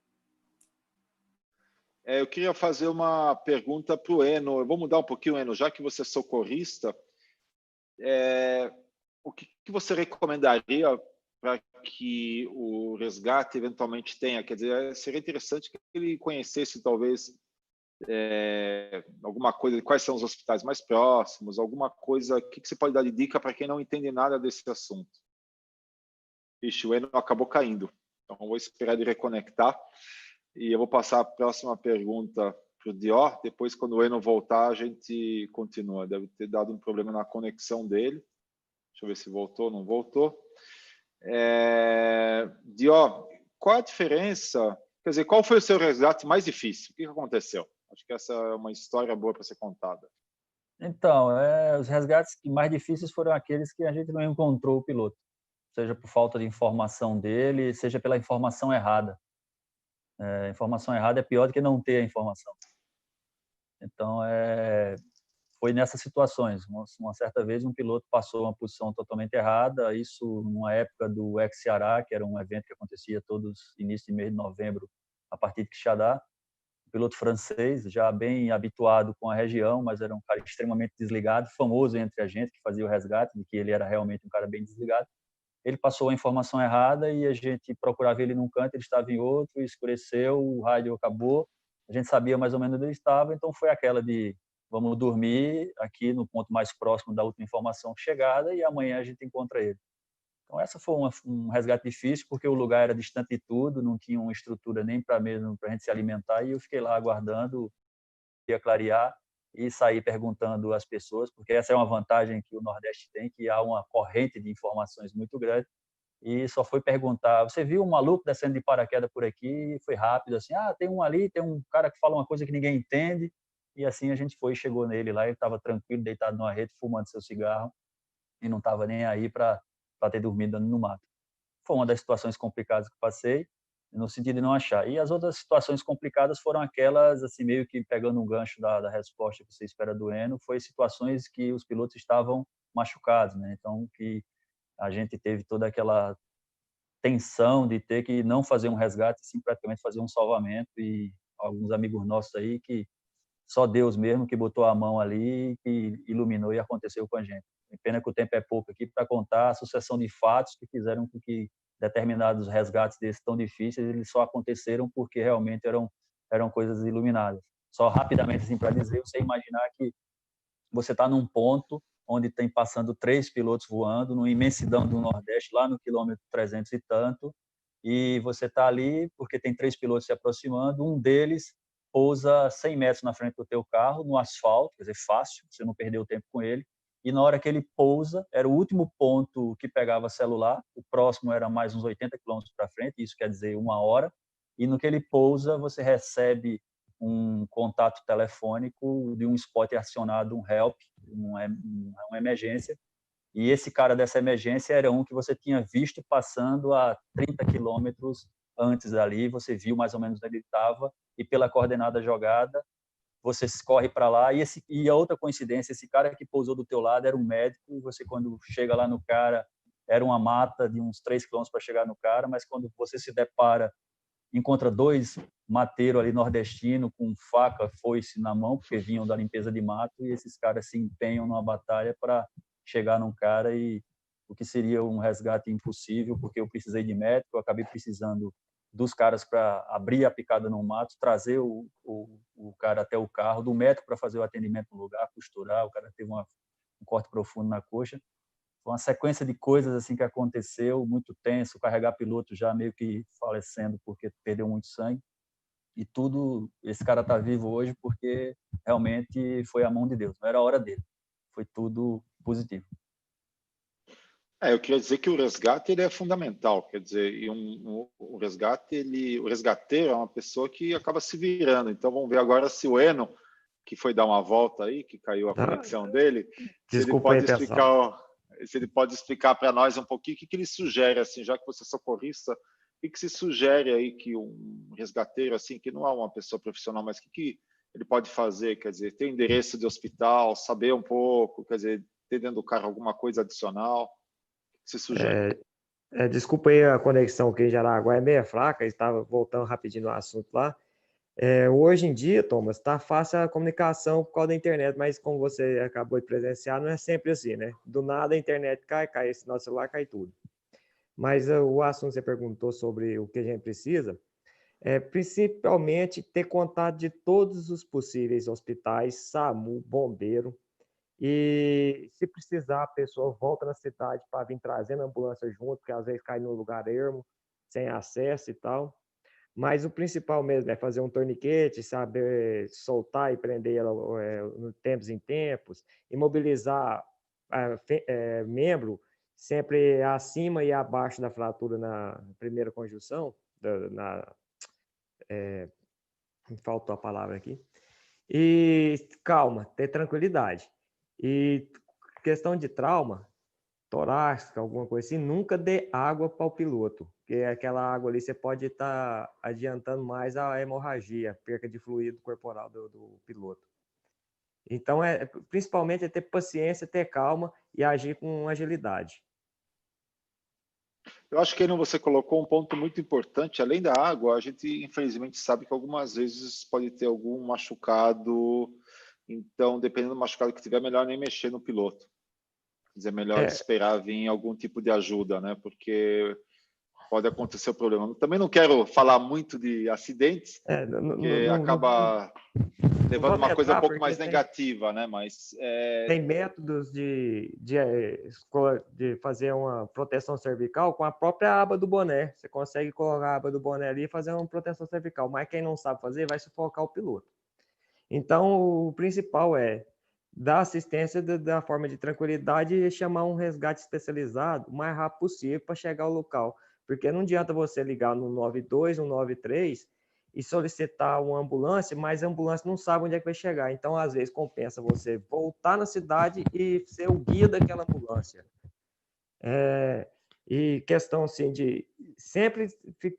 Eu queria fazer uma pergunta para o Eno. Eu vou mudar um pouquinho, Eno, já que você é socorrista. O que você recomendaria para que o resgate eventualmente tenha? Quer dizer, seria interessante que ele conhecesse, talvez, alguma coisa de quais são os hospitais mais próximos, alguma coisa. O que você pode dar de dica para quem não entende nada desse assunto? Ixi, o Eno acabou caindo. Então, vou esperar ele reconectar. E eu vou passar a próxima pergunta para o Dior. Depois, quando o Eno voltar, a gente continua. Deve ter dado um problema na conexão dele. Deixa eu ver se voltou ou não voltou. Dior, qual a diferença? Quer dizer, qual foi o seu resgate mais difícil? O que aconteceu? Acho que essa é uma história boa para ser contada. Então, os resgates mais difíceis foram aqueles que a gente não encontrou o piloto, seja por falta de informação dele, seja pela informação errada. A informação errada é pior do que não ter a informação. Então, foi nessas situações. Uma certa vez, um piloto passou uma posição totalmente errada, isso numa época do Ex-Ceará, que era um evento que acontecia todos início de mês de novembro, a partir de Quixadá. Um piloto francês, já bem habituado com a região, mas era um cara extremamente desligado, famoso entre a gente, que fazia o resgate, de que ele era realmente um cara bem desligado. Ele passou a informação errada e a gente procurava ele num canto, ele estava em outro, escureceu, o rádio acabou, a gente sabia mais ou menos onde ele estava, então foi aquela de vamos dormir aqui no ponto mais próximo da última informação chegada e amanhã a gente encontra ele. Então essa foi um resgate difícil porque o lugar era distante de tudo, não tinha uma estrutura nem para mesmo para a gente se alimentar e eu fiquei lá aguardando ia clarear e sair perguntando às pessoas, porque essa é uma vantagem que o Nordeste tem, que há uma corrente de informações muito grande e só foi perguntar, você viu um maluco descendo de paraquedas por aqui? E foi rápido assim, tem um ali, tem um cara que fala uma coisa que ninguém entende. E assim a gente foi, chegou nele lá, ele estava tranquilo, deitado numa rede, fumando seu cigarro e não estava nem aí para ter dormido no mato. Foi uma das situações complicadas que passei, no sentido de não achar. E as outras situações complicadas foram aquelas, assim, meio que pegando um gancho da resposta que você espera do Eno, foi situações que os pilotos estavam machucados, né? Então, que a gente teve toda aquela tensão de ter que não fazer um resgate, sim, praticamente fazer um salvamento e alguns amigos nossos aí que só Deus mesmo que botou a mão ali, que iluminou e aconteceu com a gente. Pena que o tempo é pouco aqui para contar a sucessão de fatos que fizeram com que determinados resgates desses tão difíceis eles só aconteceram porque realmente eram coisas iluminadas. Só rapidamente assim para dizer, você imaginar que você está num ponto onde tem passando 3 pilotos voando, numa imensidão do Nordeste, lá no quilômetro 300 e tanto, e você está ali porque tem 3 pilotos se aproximando, um deles pousa 100 metros na frente do teu carro, no asfalto, quer dizer, fácil, você não perdeu tempo com ele, e na hora que ele pousa, era o último ponto que pegava celular, o próximo era mais uns 80 quilômetros para frente, isso quer dizer 1 hora, e no que ele pousa, você recebe um contato telefônico de um spot acionado, um help, uma emergência, e esse cara dessa emergência era um que você tinha visto passando a 30 quilômetros antes dali, você viu mais ou menos onde ele estava, e pela coordenada jogada, você corre para lá, e a outra coincidência, esse cara que pousou do teu lado era um médico, e você quando chega lá no cara, era uma mata de uns 3 quilômetros para chegar no cara, mas quando você se depara encontra 2 mateiros ali nordestino com faca, foice na mão, porque vinham da limpeza de mato, e esses caras se empenham numa batalha para chegar num cara e o que seria um resgate impossível, porque eu precisei de médico, eu acabei precisando dos caras para abrir a picada no mato, trazer o cara até o carro, do médico para fazer o atendimento no lugar, costurar, o cara teve um corte profundo na coxa. Uma sequência de coisas assim que aconteceu, muito tenso, carregar piloto já meio que falecendo porque perdeu muito sangue. E tudo, esse cara está vivo hoje porque realmente foi a mão de Deus, não era a hora dele. Foi tudo positivo. Eu queria dizer que o resgate ele é fundamental, quer dizer, e o resgate, o resgateiro é uma pessoa que acaba se virando. Então vamos ver agora se o Eno, que foi dar uma volta aí, que caiu a conexão dele, Desculpa aí, pessoal. se ele pode explicar para nós um pouquinho o que ele sugere, assim, já que você é socorrista, o que se sugere aí que um resgateiro, assim, que não é uma pessoa profissional, mas o que ele pode fazer, quer dizer, ter endereço de hospital, saber um pouco, quer dizer, ter dentro do carro alguma coisa adicional, o que se sugere? Desculpa aí, a conexão aqui em Jaraguá é meio fraca, estava voltando rapidinho no assunto lá. Hoje em dia, Thomas, está fácil a comunicação por causa da internet, mas como você acabou de presenciar, não é sempre assim, né? Do nada a internet cai esse nosso celular, cai tudo. Mas o assunto que você perguntou sobre o que a gente precisa, principalmente ter contato de todos os possíveis hospitais, SAMU, bombeiro, e se precisar, a pessoa volta na cidade para vir trazendo a ambulância junto, porque às vezes cai num lugar ermo, sem acesso e tal. Mas o principal mesmo é fazer um torniquete, saber soltar e prender ela no tempos em tempos, imobilizar membro sempre acima e abaixo da fratura na primeira conjunção, Me faltou a palavra aqui. E calma, ter tranquilidade. E questão de trauma, torácica, alguma coisa assim, nunca dê água para o piloto, porque aquela água ali você pode estar adiantando mais a hemorragia, perca de fluido corporal do piloto. Então, principalmente é ter paciência, ter calma e agir com agilidade. Eu acho que você colocou um ponto muito importante. Além da água, a gente infelizmente sabe que algumas vezes pode ter algum machucado. Então, dependendo do machucado que tiver, melhor nem mexer no piloto. Quer dizer, melhor esperar vir algum tipo de ajuda, né? Porque pode acontecer o problema. Também não quero falar muito de acidentes, porque acaba levando uma coisa um pouco mais negativa, né? Mas tem métodos de fazer uma proteção cervical com a própria aba do boné. Você consegue colocar a aba do boné ali e fazer uma proteção cervical. Mas quem não sabe fazer vai sufocar o piloto. Então, o principal é dar assistência da forma de tranquilidade e chamar um resgate especializado o mais rápido possível para chegar ao local. Porque não adianta você ligar no 92, no 93 e solicitar uma ambulância, mas a ambulância não sabe onde é que vai chegar. Então, às vezes, compensa você voltar na cidade e ser o guia daquela ambulância. E questão assim de sempre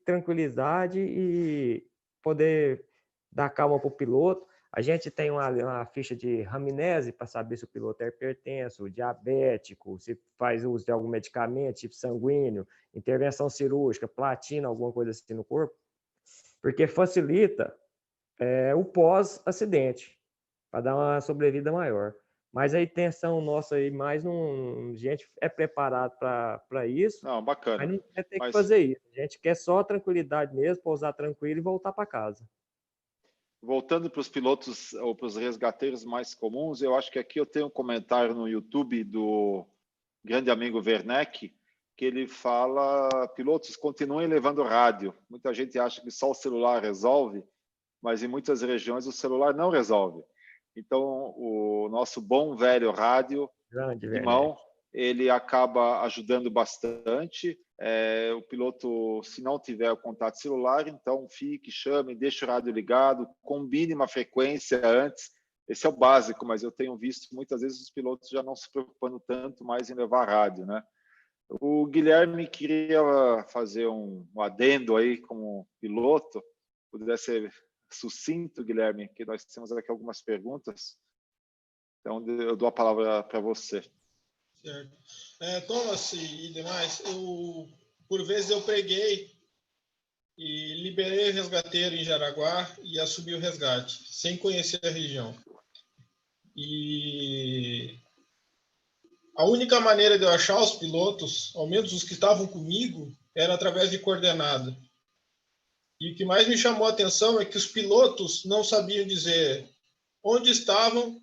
tranquilidade e poder dar calma para o piloto. A gente tem uma ficha de ramnese para saber se o piloto é hipertenso, diabético, se faz uso de algum medicamento, tipo sanguíneo, intervenção cirúrgica, platina, alguma coisa assim no corpo, porque facilita o pós-acidente, para dar uma sobrevida maior. Mas a intenção nossa aí, a gente é preparado para isso, não, bacana. mas não quer ter que fazer isso. A gente quer só a tranquilidade mesmo, pousar tranquilo e voltar para casa. Voltando para os pilotos ou para os resgateiros mais comuns, eu acho que aqui eu tenho um comentário no YouTube do grande amigo Werneck, que ele fala: pilotos, continuem levando rádio. Muita gente acha que só o celular resolve, mas em muitas regiões o celular não resolve. Então, o nosso bom velho rádio de mão, ele acaba ajudando bastante. O piloto, se não tiver o contato celular, então fique, chame, deixe o rádio ligado, combine uma frequência antes. Esse é o básico, mas eu tenho visto muitas vezes os pilotos já não se preocupando tanto mais em levar rádio, né? O Guilherme queria fazer um adendo aí como piloto, pudesse ser sucinto, Guilherme, que nós temos aqui algumas perguntas. Então, eu dou a palavra para você. Certo. Thomas e demais, por vezes eu preguei e liberei o resgateiro em Jaraguá e assumi o resgate, sem conhecer a região. E a única maneira de eu achar os pilotos, ao menos os que estavam comigo, era através de coordenada. E o que mais me chamou a atenção é que os pilotos não sabiam dizer onde estavam,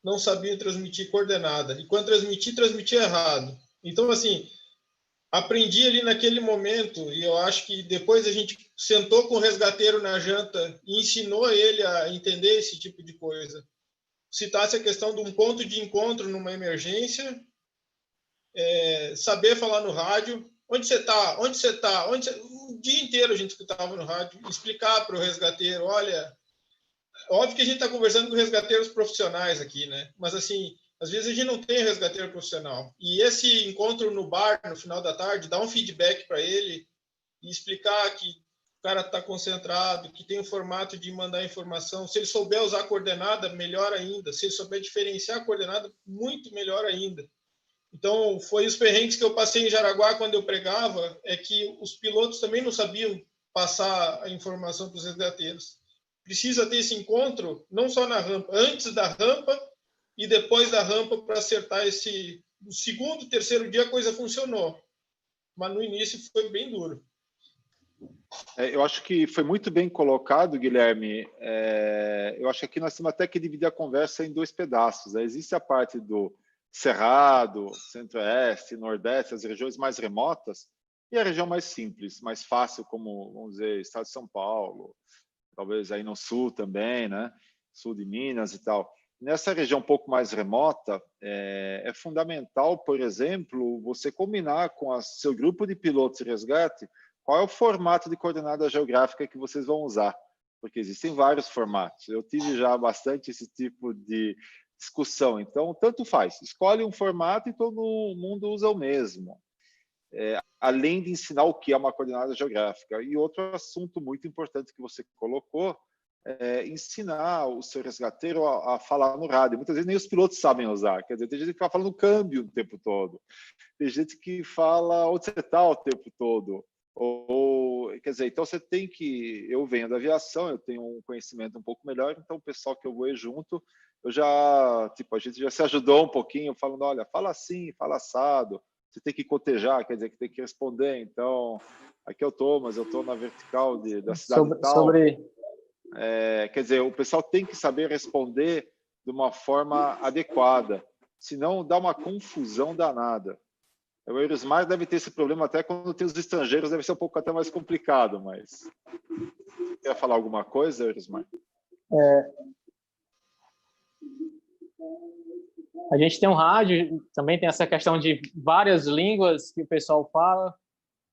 não sabiam transmitir coordenada. E quando transmitia errado. Então, assim, aprendi ali naquele momento, e eu acho que depois a gente sentou com o resgateiro na janta e ensinou ele a entender esse tipo de coisa. Citasse a questão de um ponto de encontro numa emergência, saber falar no rádio, onde você está, onde você está, o dia inteiro a gente escutava no rádio, explicar para o resgateiro, olha, óbvio que a gente está conversando com resgateiros profissionais aqui, né? Mas assim, às vezes a gente não tem resgateiro profissional. E esse encontro no bar, no final da tarde, dar um feedback para ele e explicar que o cara está concentrado, que tem um formato de mandar informação. Se ele souber usar a coordenada, melhor ainda. Se ele souber diferenciar a coordenada, muito melhor ainda. Então, foi os perrengues que eu passei em Jaraguá quando eu pregava, é que os pilotos também não sabiam passar a informação para os resgateiros. Precisa ter esse encontro, não só na rampa, antes da rampa e depois da rampa para acertar esse... No segundo, terceiro dia a coisa funcionou, mas no início foi bem duro. Eu acho que foi muito bem colocado, Guilherme. Eu acho que aqui nós temos até que dividir a conversa em dois pedaços. Existe a parte do Cerrado, Centro-Oeste, Nordeste, as regiões mais remotas, e a região mais simples, mais fácil, como, vamos dizer, Estado de São Paulo, talvez aí no Sul também, né? Sul de Minas e tal. Nessa região um pouco mais remota, é fundamental, por exemplo, você combinar com o seu grupo de pilotos de resgate qual é o formato de coordenada geográfica que vocês vão usar? Porque existem vários formatos. Eu tive já bastante esse tipo de discussão. Então, tanto faz. Escolhe um formato e todo mundo usa o mesmo. Além de ensinar o que é uma coordenada geográfica. E outro assunto muito importante que você colocou é ensinar o seu resgateiro a falar no rádio. Muitas vezes nem os pilotos sabem usar. Quer dizer, tem gente que fica falando câmbio o tempo todo. Tem gente que fala onde você está o tempo todo. Quer dizer, então você tem que... Eu venho da aviação, eu tenho um conhecimento um pouco melhor, então o pessoal que eu voei junto, a gente já se ajudou um pouquinho, falando, olha, fala assim, fala assado, você tem que cotejar, quer dizer, que tem que responder, então, aqui eu estou, mas eu estou na vertical da cidade tal. Quer dizer, o pessoal tem que saber responder de uma forma adequada, senão dá uma confusão danada. O Eurosmar deve ter esse problema até quando tem os estrangeiros, deve ser um pouco até mais complicado, mas... Quer falar alguma coisa, Eurosmar? A gente tem um rádio, também tem essa questão de várias línguas que o pessoal fala,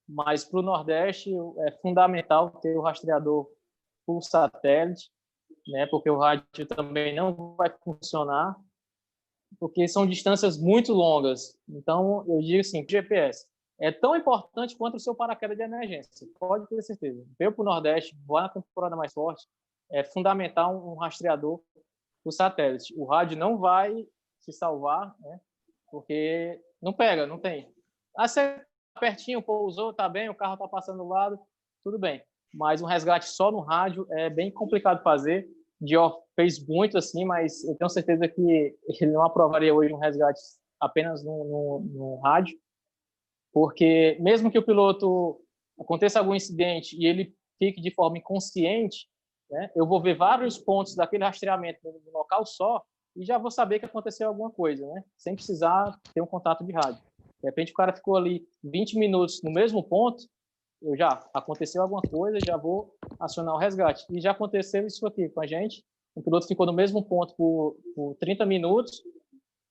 mas para o Nordeste é fundamental ter o rastreador por satélite, né? Porque o rádio também não vai funcionar, porque são distâncias muito longas. Então, eu digo assim, GPS é tão importante quanto o seu paraquedas de emergência, pode ter certeza. Veio para o Nordeste, vai na temporada mais forte, é fundamental um rastreador por satélite. O rádio não vai se salvar, né? Porque não pega, não tem. Você pertinho, pousou, tá bem, o carro tá passando do lado, tudo bem. Mas um resgate só no rádio é bem complicado fazer. Dior fez muito assim, mas eu tenho certeza que ele não aprovaria hoje um resgate apenas no rádio, porque mesmo que o piloto aconteça algum incidente e ele fique de forma inconsciente, né, eu vou ver vários pontos daquele rastreamento no local só e já vou saber que aconteceu alguma coisa, né, sem precisar ter um contato de rádio. De repente o cara ficou ali 20 minutos no mesmo ponto, eu já aconteceu alguma coisa, já vou acionar o resgate. E já aconteceu isso aqui com a gente. O piloto ficou no mesmo ponto por 30 minutos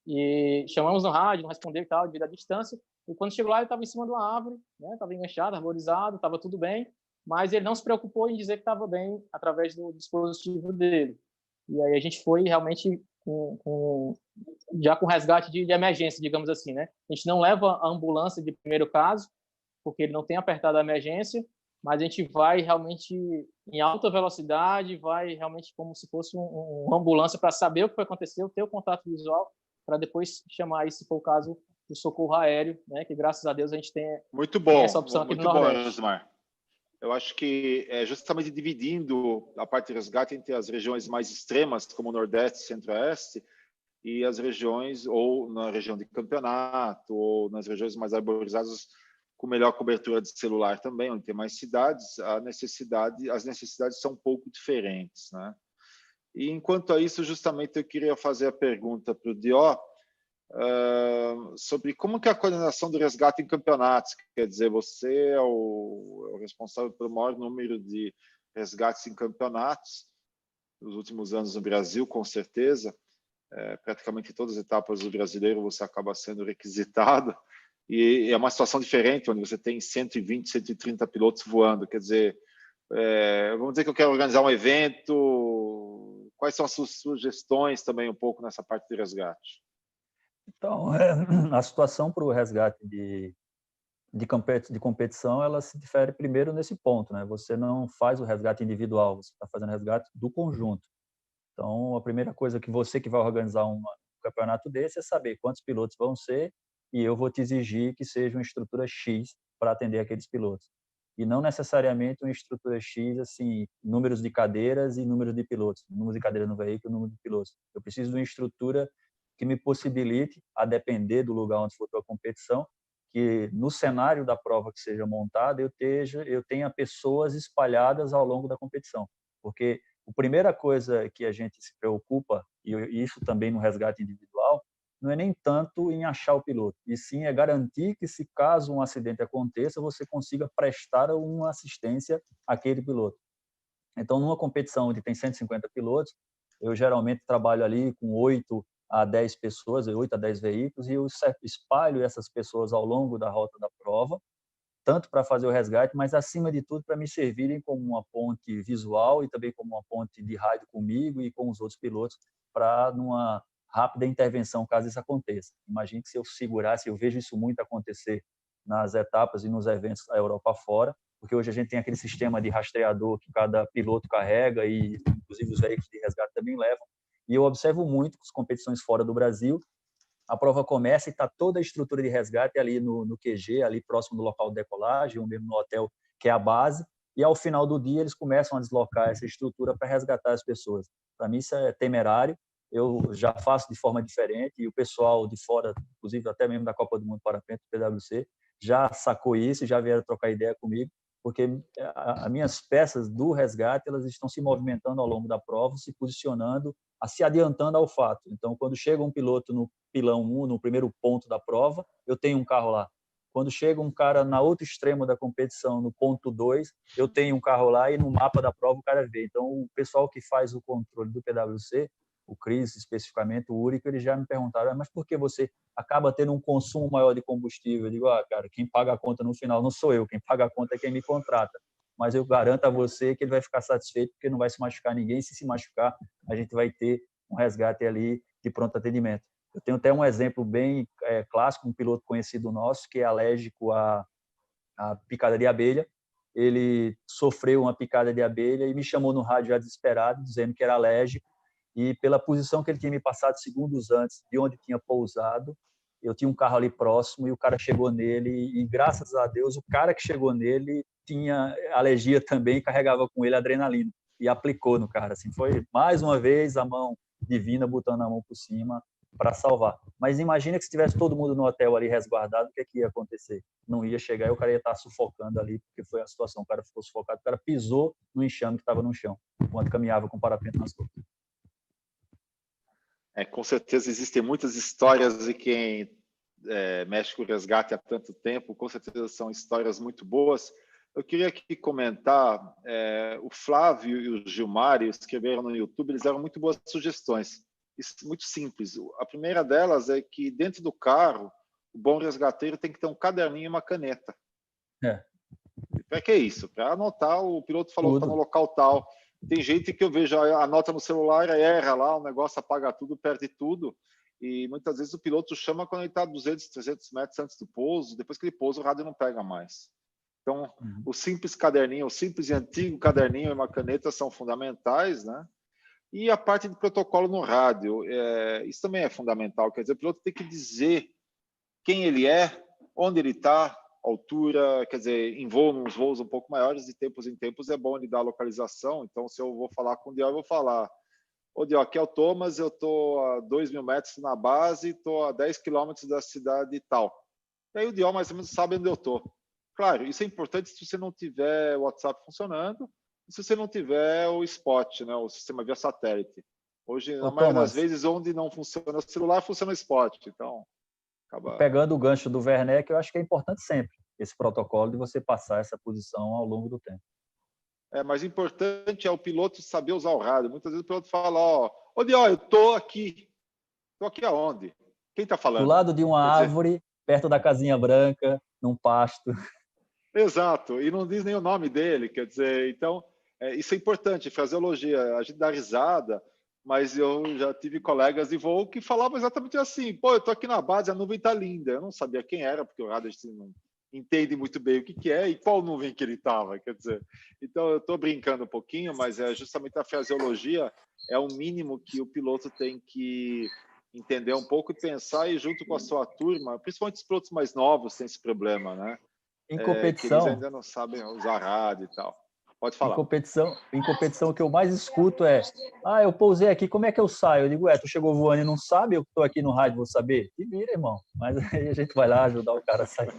e chamamos no rádio, não respondeu e tal, devido à distância. E quando chegou lá, ele estava em cima de uma árvore, né? Estava enganchado, arborizado, estava tudo bem, mas ele não se preocupou em dizer que estava bem através do dispositivo dele. E aí a gente foi realmente já com resgate de emergência, digamos assim, né? A gente não leva a ambulância de primeiro caso, porque ele não tem apertado a emergência, mas a gente vai realmente em alta velocidade, vai realmente como se fosse uma ambulância para saber o que aconteceu, ter o contato visual, para depois chamar, se for o caso, do socorro aéreo, né? Que graças a Deus a gente tem, muito bom, tem essa opção aqui no Nordeste. Muito bom, Osmar. Eu acho que justamente dividindo a parte de resgate entre as regiões mais extremas, como o Nordeste e Centro-Oeste, e as regiões, ou na região de campeonato, ou nas regiões mais arborizadas, com melhor cobertura de celular também, onde tem mais cidades, as necessidades são um pouco diferentes, né? E enquanto a isso, justamente eu queria fazer a pergunta para o Dió sobre como que é a coordenação do resgate em campeonatos. Quer dizer, você é o responsável pelo maior número de resgates em campeonatos nos últimos anos no Brasil, com certeza. Praticamente em todas as etapas do brasileiro você acaba sendo requisitado. E é uma situação diferente, onde você tem 120, 130 pilotos voando. Quer dizer, vamos dizer que eu quero organizar um evento, quais são as suas sugestões também um pouco nessa parte de resgate? Então, a situação para o resgate de competição, ela se difere primeiro nesse ponto, né? Você não faz o resgate individual, você está fazendo o resgate do conjunto. Então, a primeira coisa que vai organizar um campeonato desse é saber quantos pilotos vão ser, e eu vou te exigir que seja uma estrutura X para atender aqueles pilotos. E não necessariamente uma estrutura X, assim, números de cadeiras e números de pilotos. Número de cadeiras no veículo, número de pilotos. Eu preciso de uma estrutura que me possibilite, a depender do lugar onde for a competição, que no cenário da prova que seja montada, eu tenha pessoas espalhadas ao longo da competição. Porque a primeira coisa que a gente se preocupa, e isso também no resgate individual, não é nem tanto em achar o piloto, e sim é garantir que, se caso um acidente aconteça, você consiga prestar uma assistência àquele piloto. Então, numa competição onde tem 150 pilotos, eu geralmente trabalho ali com 8 a 10 pessoas, 8 a 10 veículos, e eu espalho essas pessoas ao longo da rota da prova, tanto para fazer o resgate, mas, acima de tudo, para me servirem como uma ponte visual e também como uma ponte de rádio comigo e com os outros pilotos para, numa rápida intervenção, caso isso aconteça. Imagine que se eu segurasse, eu vejo isso muito acontecer nas etapas e nos eventos da Europa fora, porque hoje a gente tem aquele sistema de rastreador que cada piloto carrega e, inclusive, os veículos de resgate também levam. E eu observo muito as competições fora do Brasil, a prova começa e está toda a estrutura de resgate ali no QG, ali próximo do local de decolagem, ou mesmo no hotel, que é a base, e ao final do dia eles começam a deslocar essa estrutura para resgatar as pessoas. Para mim isso é temerário, eu já faço de forma diferente, e o pessoal de fora, inclusive até mesmo da Copa do Mundo Parapente, do PwC, já sacou isso e já vieram trocar ideia comigo, porque as minhas peças do resgate elas estão se movimentando ao longo da prova, se posicionando, se adiantando ao fato. Então, quando chega um piloto no pilão 1, no primeiro ponto da prova, eu tenho um carro lá. Quando chega um cara na outro extremo da competição, no ponto 2, eu tenho um carro lá e no mapa da prova o cara vê. Então, o pessoal que faz o controle do PwC, o Cris especificamente, o Úrico, eles já me perguntaram, mas por que você acaba tendo um consumo maior de combustível? Eu digo, cara, quem paga a conta no final não sou eu, quem paga a conta é quem me contrata. Mas eu garanto a você que ele vai ficar satisfeito porque não vai se machucar ninguém. Se se machucar, a gente vai ter um resgate ali de pronto atendimento. Eu tenho até um exemplo bem clássico, um piloto conhecido nosso que é alérgico à picada de abelha. Ele sofreu uma picada de abelha e me chamou no rádio já desesperado, dizendo que era alérgico. E pela posição que ele tinha me passado segundos antes de onde tinha pousado, eu tinha um carro ali próximo e o cara chegou nele e, graças a Deus, o cara que chegou nele tinha alergia também e carregava com ele adrenalina e aplicou no cara. Assim, foi, mais uma vez, a mão divina botando a mão por cima para salvar. Mas imagina que se tivesse todo mundo no hotel ali resguardado, o que, ia acontecer? Não ia chegar e o cara ia estar sufocando ali, porque foi a situação. O cara ficou sufocado, o cara pisou no enxame que estava no chão, enquanto caminhava com o parapente nas costas. Com certeza existem muitas histórias de quem mexe com o resgate há tanto tempo, com certeza são histórias muito boas. Eu queria aqui comentar, o Flávio e o Gilmar escreveram no YouTube, eles deram muito boas sugestões. Isso é muito simples. A primeira delas é que dentro do carro, o bom resgateiro tem que ter um caderninho e uma caneta. Para que isso? Para anotar, o piloto falou que está no local tal. Tem gente que eu vejo, anota no celular, erra lá, o negócio apaga tudo, perde tudo. E muitas vezes o piloto chama quando ele está a 200, 300 metros antes do pouso. Depois que ele pousa, o rádio não pega mais. Então, o simples caderninho, o simples e antigo caderninho e uma caneta são fundamentais, né? E a parte de protocolo no rádio, isso também é fundamental. Quer dizer, o piloto tem que dizer quem ele é, onde ele está, altura, quer dizer, em nos voos um pouco maiores, de tempos em tempos é bom ele dar a localização. Então, se eu vou falar com o Dió, eu vou falar: ô Dió, aqui é o Thomas, eu estou a 2.000 metros na base, estou a 10 quilômetros da cidade tal. E aí o Dió mais ou menos sabe onde eu estou. Claro, isso é importante se você não tiver o WhatsApp funcionando e se você não tiver o Spot, né, o sistema via satélite. Hoje, na maioria das vezes, onde não funciona o celular, funciona o Spot. Então, pegando o gancho do Werneck, eu acho que é importante sempre esse protocolo de você passar essa posição ao longo do tempo. Mas o importante é o piloto saber usar o rádio. Muitas vezes o piloto fala: ô Dió, eu estou aqui. Estou aqui aonde? Quem está falando? Do lado de uma árvore, perto da casinha branca, num pasto. Exato, e não diz nem o nome dele, quer dizer, então, isso é importante, fraseologia, a gente dá risada, mas eu já tive colegas de voo que falavam exatamente assim: pô, eu tô aqui na base, a nuvem tá linda. Eu não sabia quem era, porque o rádio a gente não entende muito bem o que é e qual nuvem que ele estava, quer dizer. Então, eu estou brincando um pouquinho, mas justamente a fraseologia é o mínimo que o piloto tem que entender um pouco e pensar, e junto com a sua turma, principalmente os pilotos mais novos têm esse problema, né? Em competição, que eles ainda não sabem usar rádio e tal. Pode falar. Em competição, o que eu mais escuto é: eu pousei aqui, como é que eu saio? Eu digo: tu chegou voando e não sabe? Eu estou aqui no rádio, vou saber? Te vira, irmão. Mas aí a gente vai lá ajudar o cara a sair.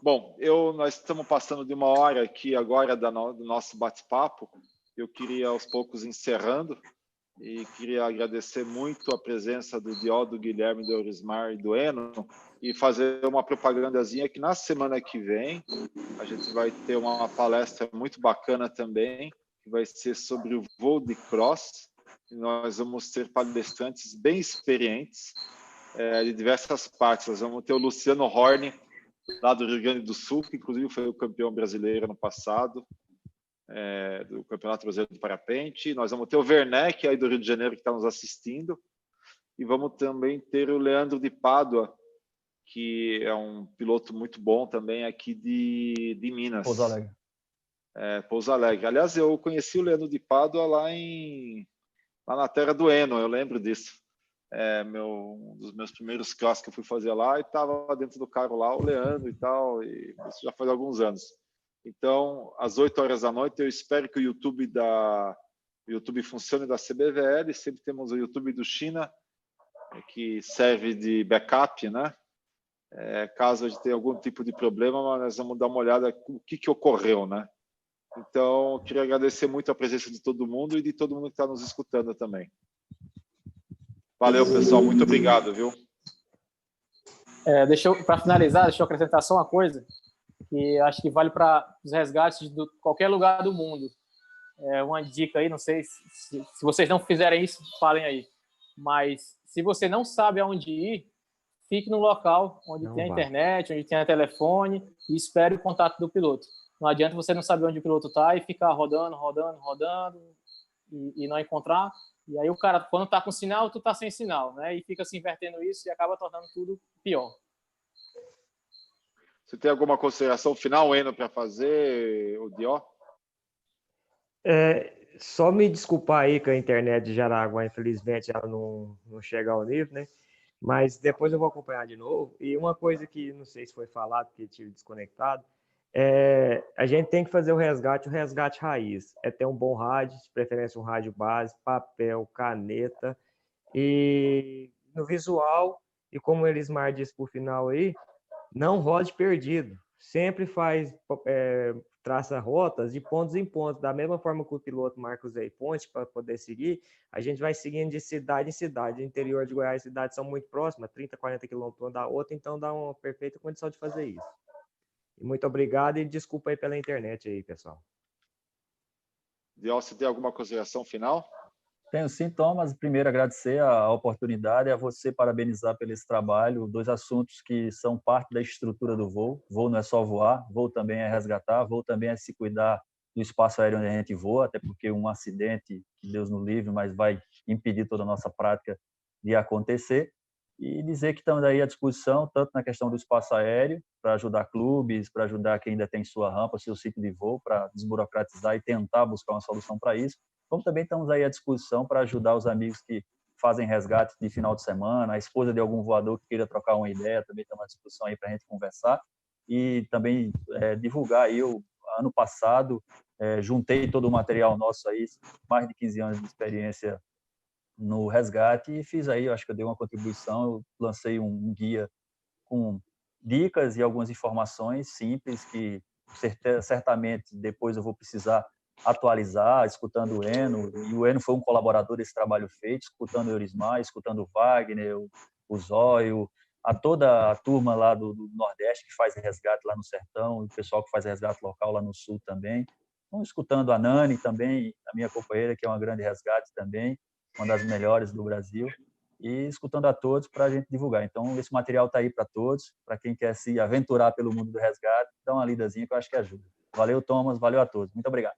Bom, nós estamos passando de 1 hora aqui agora do nosso bate-papo. Eu queria, aos poucos, encerrando, e queria agradecer muito a presença do Dió, do Guilherme, do Eurismar e do Eno, e fazer uma propagandazinha que na semana que vem a gente vai ter uma palestra muito bacana também, que vai ser sobre o voo de cross. E nós vamos ter palestrantes bem experientes de diversas partes. Nós vamos ter o Luciano Horn, lá do Rio Grande do Sul, que inclusive foi o campeão brasileiro ano passado, do Campeonato Brasileiro de Parapente. Nós vamos ter o Werneck, aí do Rio de Janeiro, que está nos assistindo. E vamos também ter o Leandro de Pádua, que é um piloto muito bom também aqui de Minas. Pouso Alegre. Pouso Alegre. Aliás, eu conheci o Leandro de Pádua lá na terra do Eno, eu lembro disso. Um dos meus primeiros classes que eu fui fazer lá, e estava dentro do carro lá o Leandro e tal, e isso já faz alguns anos. Então, às 8 horas da noite, eu espero que o YouTube funcione da CBVL. Sempre temos o YouTube do China, que serve de backup, né? Caso a gente tenha algum tipo de problema, mas nós vamos dar uma olhada no que ocorreu, né? Então, eu queria agradecer muito a presença de todo mundo e de todo mundo que está nos escutando também. Valeu, pessoal. Muito obrigado, viu? Para finalizar, deixa eu acrescentar só uma coisa que acho que vale para os resgates de qualquer lugar do mundo. Uma dica aí, não sei se vocês não fizerem isso, falem aí. Mas se você não sabe aonde ir, fique no local onde tem a internet, onde tem a telefone, e espere o contato do piloto. Não adianta você não saber onde o piloto está e ficar rodando e não encontrar. E aí o cara, quando está com sinal, tu está sem sinal, né? E fica se invertendo isso e acaba tornando tudo pior. Você tem alguma consideração final, Eno, para fazer, o Dió? Só me desculpar aí que a internet de Jaraguá, infelizmente, ela não chega ao nível, né? Mas depois eu vou acompanhar de novo. E uma coisa que não sei se foi falado, porque tive desconectado, a gente tem que fazer o resgate raiz. Ter um bom rádio, de preferência um rádio base, papel, caneta, e no visual, e como o Elismar disse por final aí, não rode perdido. Sempre traça rotas de pontos em pontos. Da mesma forma que o piloto marca os waypoints para poder seguir, a gente vai seguindo de cidade em cidade. O interior de Goiás, as cidades são muito próximas, 30, 40 quilômetros uma da outra, então dá uma perfeita condição de fazer isso. E muito obrigado e desculpa aí pela internet aí, pessoal. Dió, você tem alguma consideração final? Tenho sim, Thomas. Primeiro, agradecer a oportunidade, a você parabenizar pelo esse trabalho. 2 assuntos que são parte da estrutura do voo. Voo não é só voar, voo também é resgatar, voo também é se cuidar do espaço aéreo onde a gente voa, até porque um acidente, que Deus nos livre, mas vai impedir toda a nossa prática de acontecer. E dizer que estamos aí à disposição, tanto na questão do espaço aéreo, para ajudar clubes, para ajudar quem ainda tem sua rampa, seu sítio de voo, para desburocratizar e tentar buscar uma solução para isso. Como também estamos aí à disposição para ajudar os amigos que fazem resgate de final de semana, a esposa de algum voador que queira trocar uma ideia, também estamos à disposição aí para a gente conversar. E também divulgar aí, ano passado, juntei todo o material nosso aí, mais de 15 anos de experiência no resgate, e fiz aí, acho que eu dei uma contribuição, eu lancei um guia com dicas e algumas informações simples que certamente depois eu vou precisar atualizar, escutando o Eno, e o Eno foi um colaborador desse trabalho feito, escutando o Eurismar, escutando o Wagner, o Zóio, a toda a turma lá do Nordeste que faz resgate lá no Sertão, o pessoal que faz resgate local lá no Sul também. Então, escutando a Nani também, a minha companheira, que é uma grande resgate também, uma das melhores do Brasil, e escutando a todos para a gente divulgar. Então, esse material está aí para todos, para quem quer se aventurar pelo mundo do resgate, dá uma lidazinha que eu acho que ajuda. Valeu, Thomas, valeu a todos. Muito obrigado.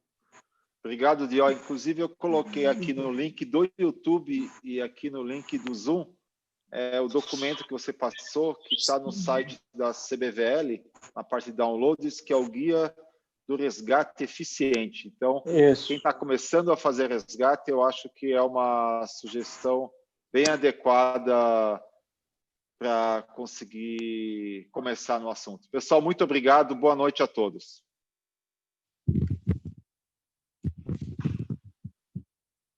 Obrigado, Dió. Inclusive, eu coloquei aqui no link do YouTube e aqui no link do Zoom o documento que você passou, que está no site da CBVL, na parte de downloads, que é o Guia do Resgate Eficiente. Então, quem está começando a fazer resgate, eu acho que é uma sugestão bem adequada para conseguir começar no assunto. Pessoal, muito obrigado. Boa noite a todos.